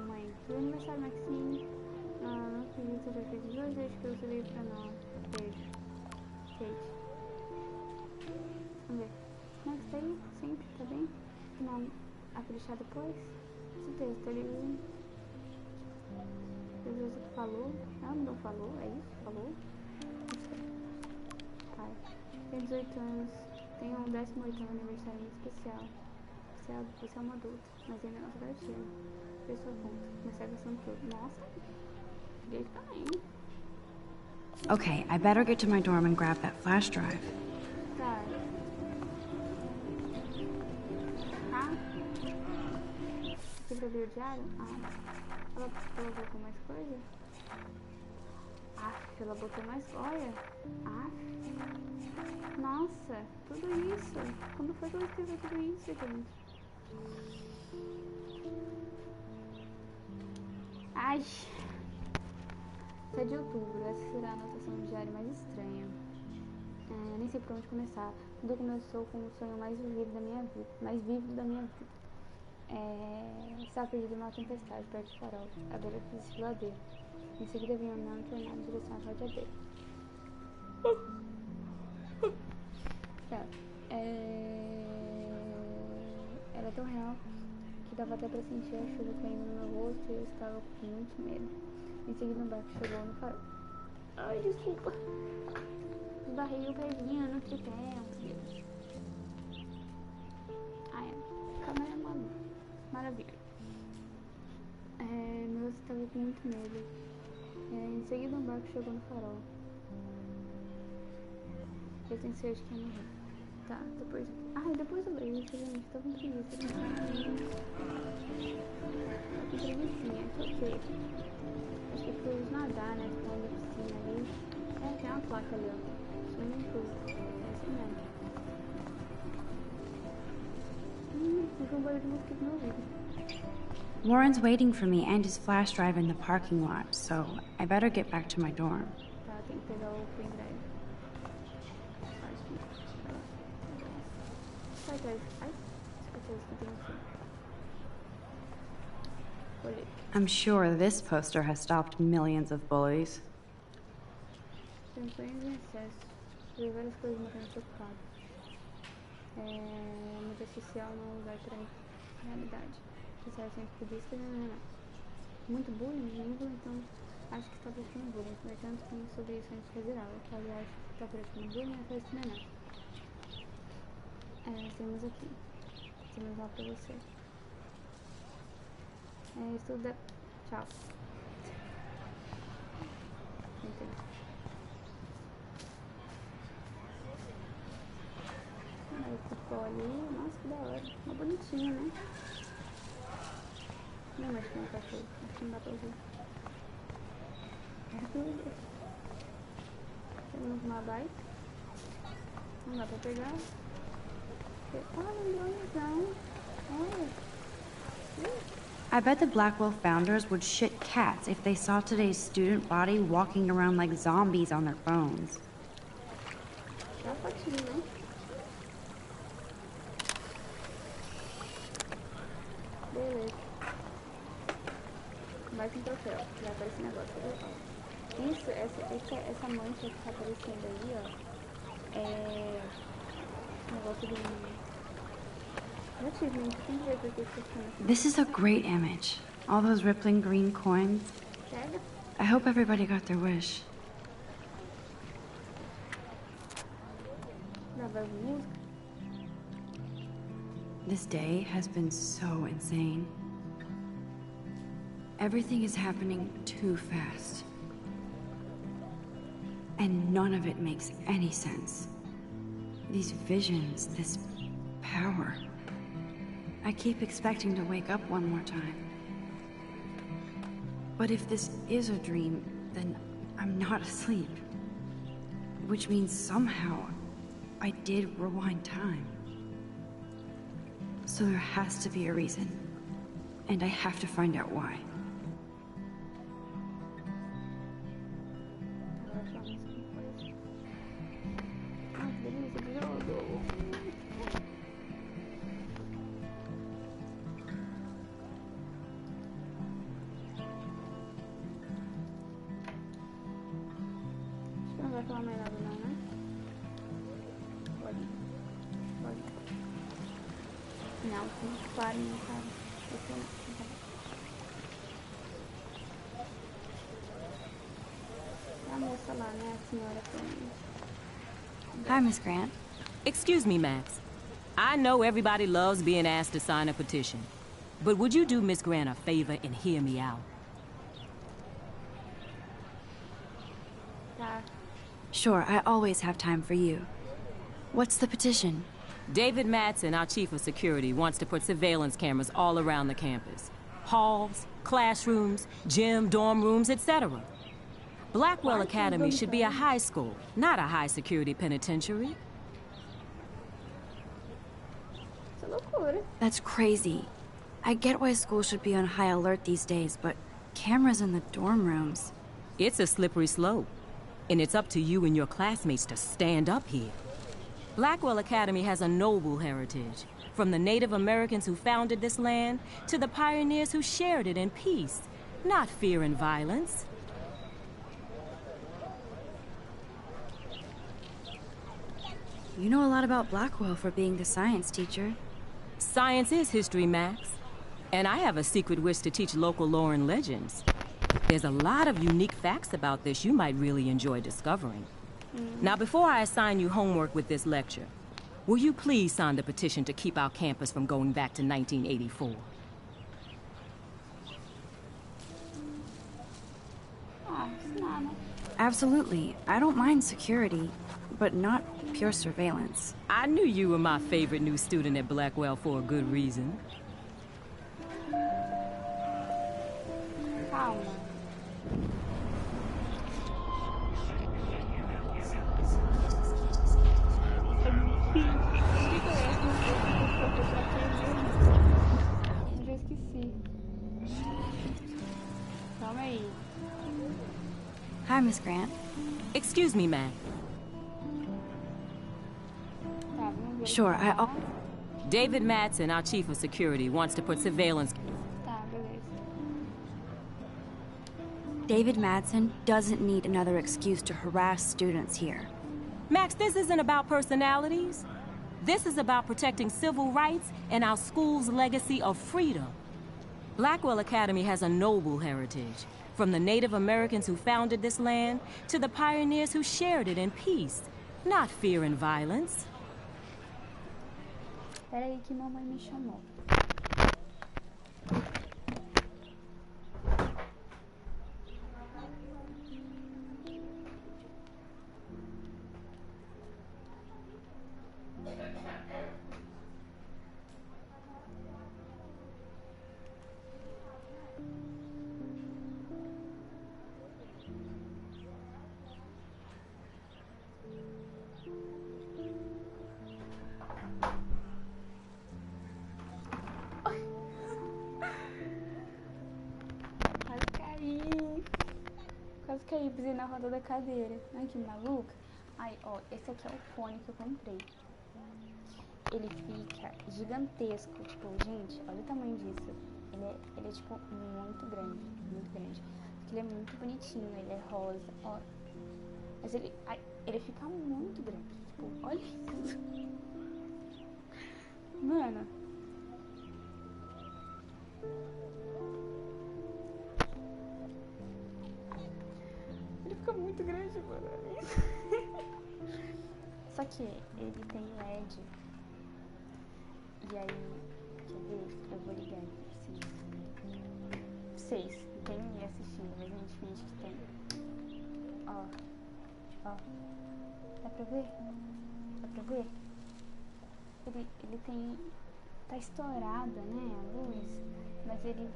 Mãe, feliz aniversário, Maxine. Ah, não acredito que eu já fiz 2 vezes que você veio pra nós. Beijo. Kate. Vamos ver. Max tá aí? Sempre, tá bem? Não, acreditar depois? Com certeza, tá ali. Jesus falou. Não falou, é isso? Falou? Não sei. Pai, tem 18 anos. Tem um 18º aniversário muito especial. Você é uma adulta, mas ainda não é gatinha. Fez sua conta, mas sai gastando tudo. Nossa, ele também. Okay, I better get to my dorm and grab that flash drive. Tá. Você escreveu o diário? Ela botou mais coisa? Ela botou mais coisa? Nossa, tudo isso. Quando foi que ela escreveu tudo isso, gente? Ai. 7 de outubro. Essa será a anotação do diário mais estranha. Nem sei por onde começar. Tudo começou com o sonho mais vivido da minha vida. Estava perdido numa tempestade perto do farol, à beira do desfiladeiro. Em seguida vinha andando tornado em direção à rodeadeira. Era tão real que dava até pra sentir a chuva caindo no meu rosto e eu estava com muito medo. Em seguida um barco chegou no farol. Ai, desculpa. Esbarrei o pezinho no tripé, meu Deus. Câmera é uma maravilha. Eu estava com muito medo. Em seguida um barco chegou no farol. Eu tenho certeza que ia morrer. Tá, depois eu leio isso, gente. Tô com preguiça. Tô com preguicinha, ok. Acho que fui nadar, né? Tô na piscina ali. Tem uma placa ali, ó. Swimming pool. É isso mesmo. Fica um barulho de mosquito no ouvido. Warren's waiting for me and his flash drive in the parking lot, so I better get back to my dorm. Tá, tem que pegar o pendrive. I'm sure this poster has stopped millions of bullies. Tensões em excesso. Ver várias coisas me preocupado. Muito social não é um lugar para realidade. Isso é sempre budista, não. Muito bullying, vírgula, então acho que está praticando bullying. Portanto, tem sobre isso antes de considerável. Caso eu acho que está praticando bullying, é faz treinar. Temos aqui. Temos lá pra você. Estuda. Tchau. Entendi. Aí ficou ali. Nossa, que da hora. Uma bonitinha, né? Não, acho que não tá feio. Acho que não dá pra ver. Temos uma bike. Não dá pra pegar. I bet the Blackwell founders would shit cats if they saw today's student body walking around like zombies on their phones. Beleza. Mais um troféu. Vai aparecer negócio. Isso, essa mancha que tá aparecendo aí, ó. Negócio do... This is a great image. All those rippling green coins. I hope everybody got their wish. This day has been so insane. Everything is happening too fast. And none of it makes any sense. These visions, this power. I keep expecting to wake up one more time. But if this is a dream, then I'm not asleep. Which means somehow I did rewind time. So there has to be a reason. And I have to find out why. vai falar mais nada não, né? Pode. Não, tem claro, não sabe. A moça lá, né? A senhora também. Hi, Miss Grant. Excuse me, Max. I know everybody loves being asked to sign a petition. But would you do Miss Grant a favor and hear me out? Sure, I always have time for you. What's the petition? David Madsen, our chief of security, wants to put surveillance cameras all around the campus. Halls, classrooms, gym, dorm rooms, etc. Blackwell Academy should be a high school, not a high-security penitentiary. That's crazy. I get why schools should be on high alert these days, but cameras in the dorm rooms... It's a slippery slope, and it's up to you and your classmates to stand up here. Blackwell Academy has a noble heritage, from the Native Americans who founded this land to the pioneers who shared it in peace, not fear and violence. You know a lot about Blackwell for being the science teacher. Science is history, Max. And I have a secret wish to teach local lore and legends. There's a lot of unique facts about this you might really enjoy discovering. Now, before I assign you homework with this lecture, will you please sign the petition to keep our campus from going back to 1984? Absolutely. I don't mind security, but not pure surveillance. I knew you were my favorite new student at Blackwell for a good reason. Calma. Eu já esqueci. Calma aí. Hi, Miss Grant. Excuse me, ma'am. Sure, David Madsen, our chief of security, wants to put surveillance... Tá, beleza. David Madsen doesn't need another excuse to harass students here. Max, this isn't about personalities. This is about protecting civil rights and our school's legacy of freedom. Blackwell Academy has a noble heritage, from the Native Americans who founded this land to the pioneers who shared it in peace, not fear and violence. Espera aí que mamãe me chamou. Quase caí, pisei na roda da cadeira. Ai, que maluca. Ai, ó, esse aqui é o fone que eu comprei. Ele fica gigantesco. Tipo, gente, olha o tamanho disso. Ele é tipo, muito grande. Muito grande. Porque ele é muito bonitinho, ele é rosa, ó. Mas ele fica muito grande. Tipo, olha isso. Mano. Ele fica muito grande, mano. Só que ele tem LED. E aí, quer ver? Eu vou ligar assim. Vocês não tem ninguém assistindo, mas a gente finge que tem. Ó. Ó. Dá pra ver? Dá pra ver? Ele tem... Tá estourada, né? A luz. Mas ele...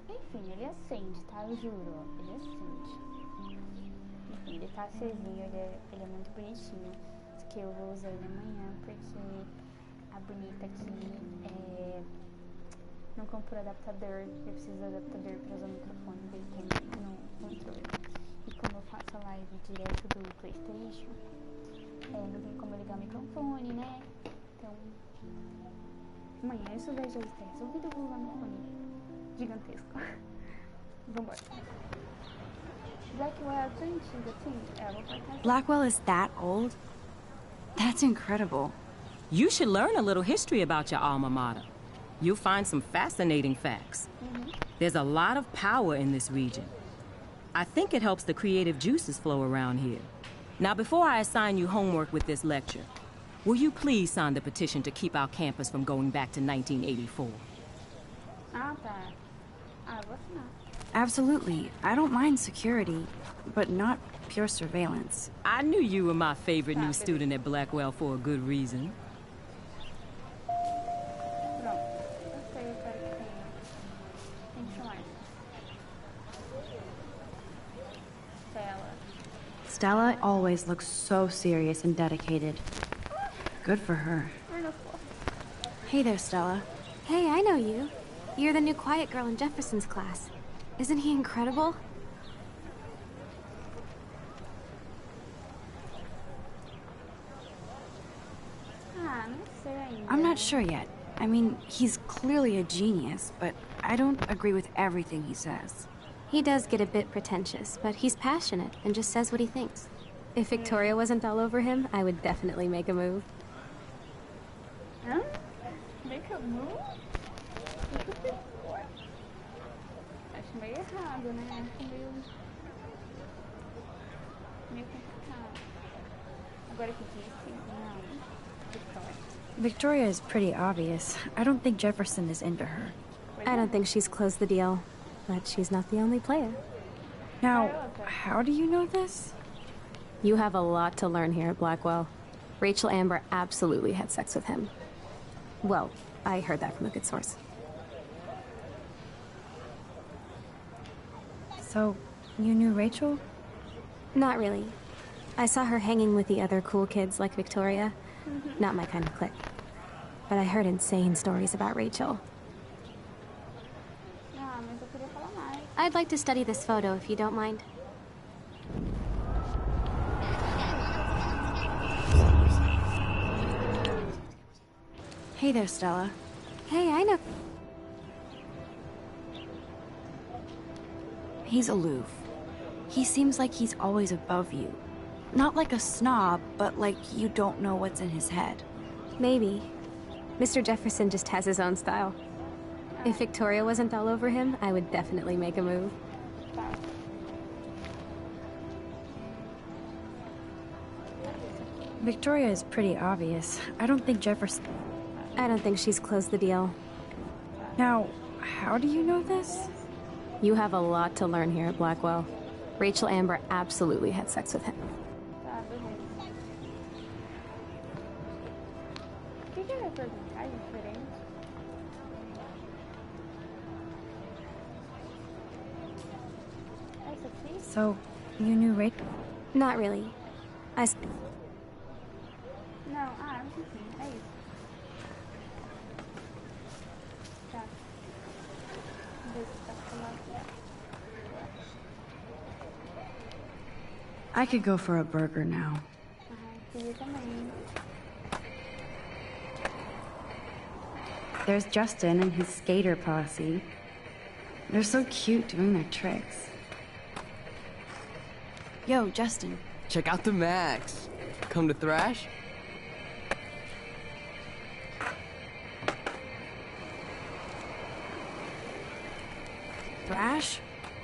Enfim, ele acende, tá? Eu juro, ó. Ele acende. Enfim, ele tá acesinho, ele é muito bonitinho. Isso que eu vou usar ele amanhã, porque a bonita aqui não comprou adaptador. Eu preciso do adaptador pra usar o microfone dele também no controle. E como eu faço a live direto do PlayStation, não tem como ligar o microfone, né? Então, amanhã isso vai já estar resolvido. Eu vou usar meu fone gigantesco. Vambora. Blackwell é tão antiga assim. É, vou cortar. Blackwell is that old? That's incredible. You should learn a little history about your alma mater. You'll find some fascinating facts. There's a lot of power in this region. I think it helps the creative juices flow around here. Now, before I assign you homework with this lecture, will you please sign the petition to keep our campus from going back to 1984? Ah, tá. Ah, vou assinar. Absolutely. I don't mind security, but not pure surveillance. I knew you were my favorite new student at Blackwell for a good reason. Pronto. Eu sei, eu quero que tenha. Tem que chamar. Stella always looks so serious and dedicated. Good for her. Hey there, Stella. Hey, I know you. You're the new quiet girl in Jefferson's class. Isn't he incredible? Ah, não sei ainda. I'm not sure yet. I mean, he's clearly a genius, but I don't agree with everything he says. He does get a bit pretentious, but he's passionate and just says what he thinks. If Victoria wasn't all over him, I would definitely make a move. Hã? Make a move? Acho meio errado, né? Acho meio complicado. Agora que disse, não. Victoria. Victoria is pretty obvious. I don't think Jefferson is into her. I don't think she's closed the deal, but she's not the only player. Now, how do you know this? You have a lot to learn here at Blackwell. Rachel Amber absolutely had sex with him. Well, I heard that from a good source. So, you knew Rachel? Not really. I saw her hanging with the other cool kids like Victoria. Not my kind of clique. But I heard insane stories about Rachel. Ah, mas eu queria falar mais. I'd like to study this photo if you don't mind. Hey there, Stella. Hey, I know. He's aloof. He seems like he's always above you. Not like a snob, but like you don't know what's in his head. Maybe. Mr. Jefferson just has his own style. If Victoria wasn't all over him, I would definitely make a move. Victoria is pretty obvious. I don't think Jefferson... I don't think she's closed the deal. Now, how do you know this? You have a lot to learn here at Blackwell. Rachel Amber absolutely had sex with him. O que eu ia perguntar diferente? Essa aqui? So, you knew Rachel? Not really. Não, ah, enfim, é isso. Tá. Vamos ver se tá falando. I could go for a burger now. Queria também. There's Justin and his skater posse. They're so cute doing their tricks. Yo, Justin. Check out the Max. Come to thrash? Thrash?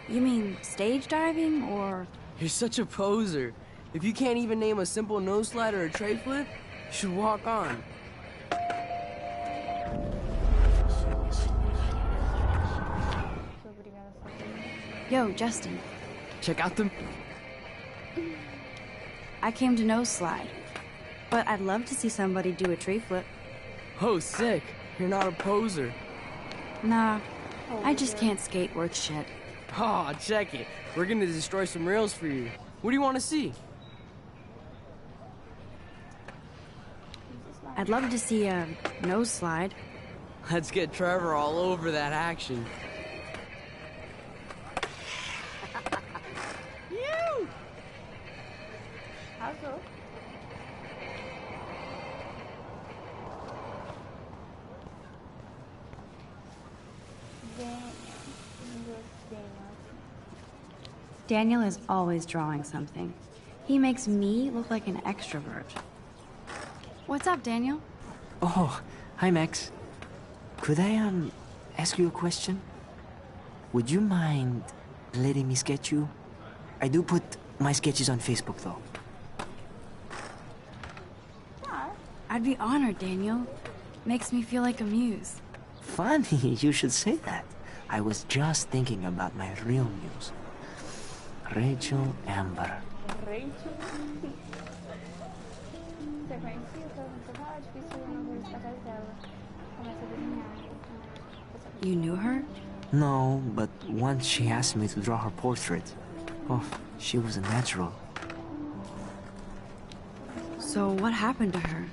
You mean stage diving, or...? You're such a poser. If you can't even name a simple nose slide or a tray flip, you should walk on. Yo, Justin. Check out the... I came to nose slide, but I'd love to see somebody do a tree flip. Oh, sick. You're not a poser. Nah, I just can't skate worth shit. Oh, check it. We're gonna destroy some rails for you. What do you want to see? I'd love to see a nose slide. Let's get Trevor all over that action. You! Arrasou. Daniel is always drawing something. He makes me look like an extrovert. What's up, Daniel? Oh, hi, Max. Could I, ask you a question? Would you mind letting me sketch you? I do put my sketches on Facebook, though. I'd be honored, Daniel. Makes me feel like a muse. Funny, you should say that. I was just thinking about my real muse. Rachel Amber. Rachel? Você conhecia? Tava difícil eu não ver os atrás dela. Começa a desenhar. You knew her? No, but once she asked me to draw her portrait. Oh, she was a natural. So what happened to her?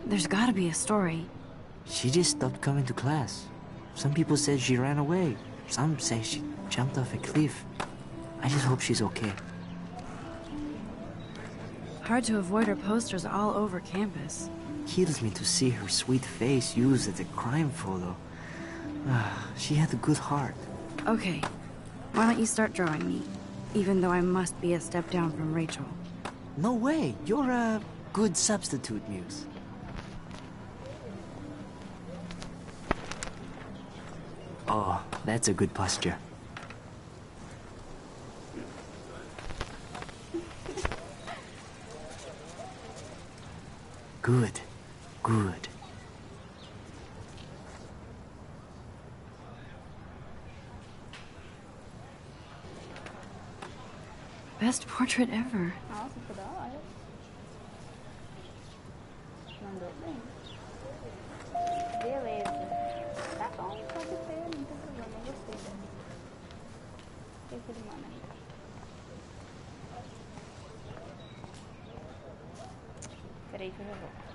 There's gotta be a story. She just stopped coming to class. Some people said she ran away. Some say she jumped off a cliff. I just hope she's okay. Hard to avoid her posters all over campus. Kills me to see her sweet face used as a crime photo. She had a good heart. Okay, why don't you start drawing me? Even though I must be a step down from Rachel. No way, you're a good substitute, Muse. Oh, that's a good posture. Good, good. Best portrait ever. Nossa, ficou da hora. Mandou bem. Beleza. Tá bom, pode ser, não tem problema, eu gostei dessa. O que ele manda aí? Peraí que eu já volto.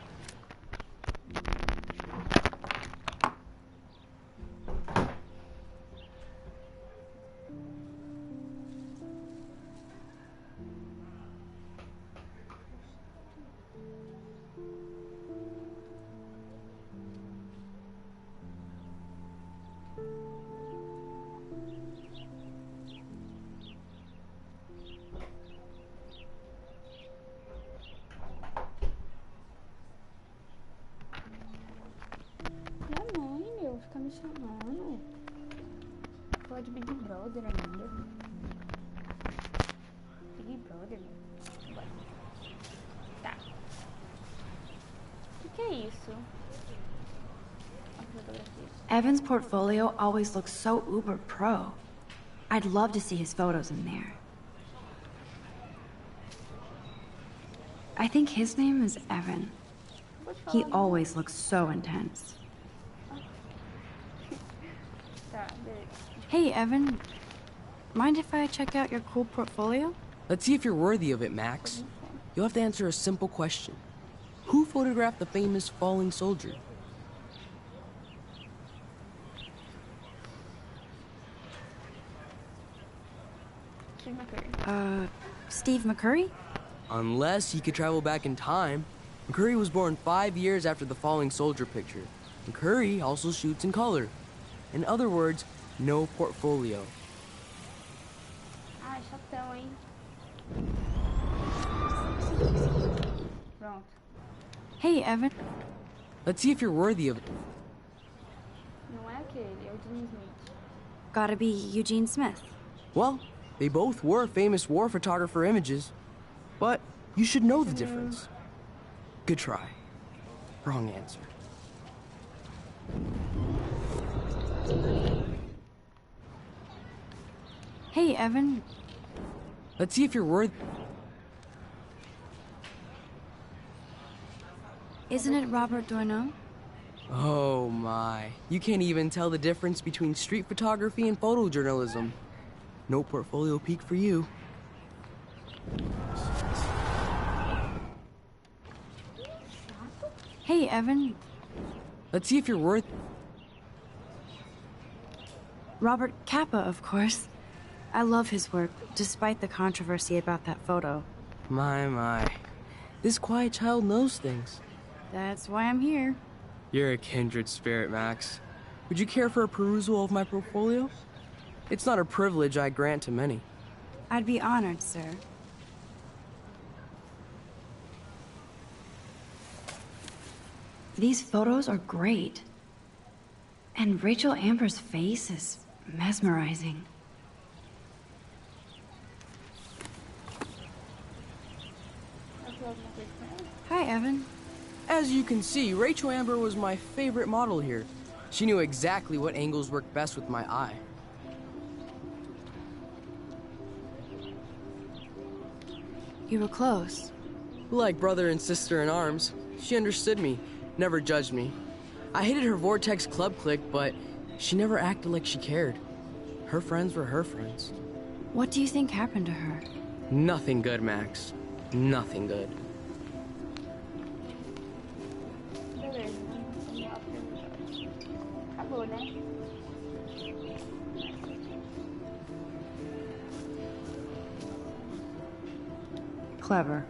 Fica me chamando. Falar de Big Brother ainda. Big Brother, meu. Bora. Tá. O que é isso? A fotografia. Evan's portfolio always looks so uber pro. I'd love to see his photos in there. I think his name is Evan. He always looks so intense. Hey, Evan. Mind if I check out your cool portfolio? Let's see if you're worthy of it, Max. You'll have to answer a simple question. Who photographed the famous falling soldier? Steve McCurry? Unless he could travel back in time. McCurry was born 5 years after the falling soldier picture. McCurry also shoots in color. In other words, no portfolio. Ai, chatão, hein? Pronto. Hey, Evan. Let's see if you're worthy of it. Não é aquele, é o Eugene Smith. Gotta be Eugene Smith. Well, they both were famous war photographer images. But you should know the difference. Good try. Wrong answer. Hey, Evan. Let's see if you're worthy. Isn't it Robert Doisneau? Oh my. You can't even tell the difference between street photography and photojournalism. No portfolio peak for you. Hey, Evan. Let's see if you're worth... Robert Capa, of course. I love his work, despite the controversy about that photo. My. This quiet child knows things. That's why I'm here. You're a kindred spirit, Max. Would you care for a perusal of my portfolio? It's not a privilege I grant to many. I'd be honored, sir. These photos are great. And Rachel Amber's face is mesmerizing. Hi, Evan. As you can see, Rachel Amber was my favorite model here. She knew exactly what angles worked best with my eye. You were close. Like brother and sister in arms, she understood me, never judged me. I hated her Vortex Club clique, but she never acted like she cared. Her friends were her friends. What do you think happened to her? Nothing good, Max. Nothing good. Beleza, vamos lá pro... Acabou, né? Clever.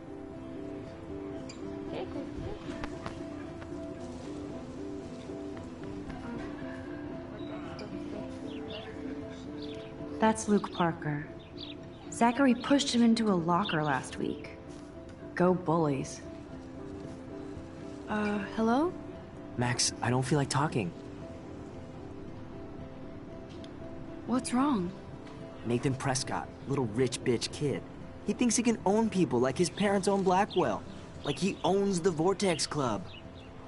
That's Luke Parker. Zachary pushed him into a locker last week. Go bullies. Hello? Max, I don't feel like talking. What's wrong? Nathan Prescott, little rich bitch kid. He thinks he can own people like his parents own Blackwell. Like he owns the Vortex Club.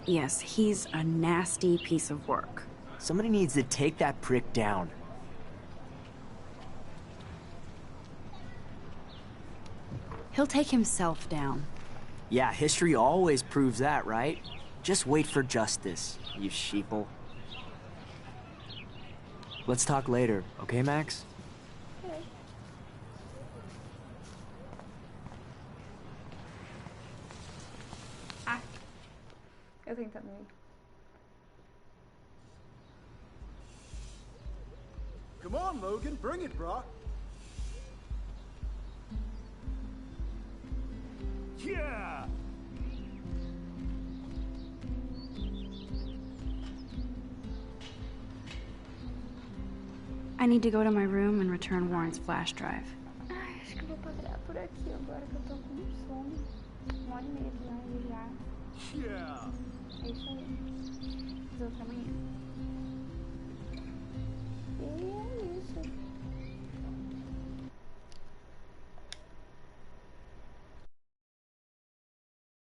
Yes, he's a nasty piece of work. Somebody needs to take that prick down. He'll take himself down. Yeah, history always proves that, right? Just wait for justice, you sheeple. Let's talk later, okay, Max? Okay. Ah, eu tentando ir. Come on, Logan, bring it, bro. Yeah! I need to go to my room and return Warren's flash drive. Ai, acho que eu vou parar por aqui agora que eu tô com sono. 1h30 de live já. Yeah! É isso aí. Nos vemos amanhã.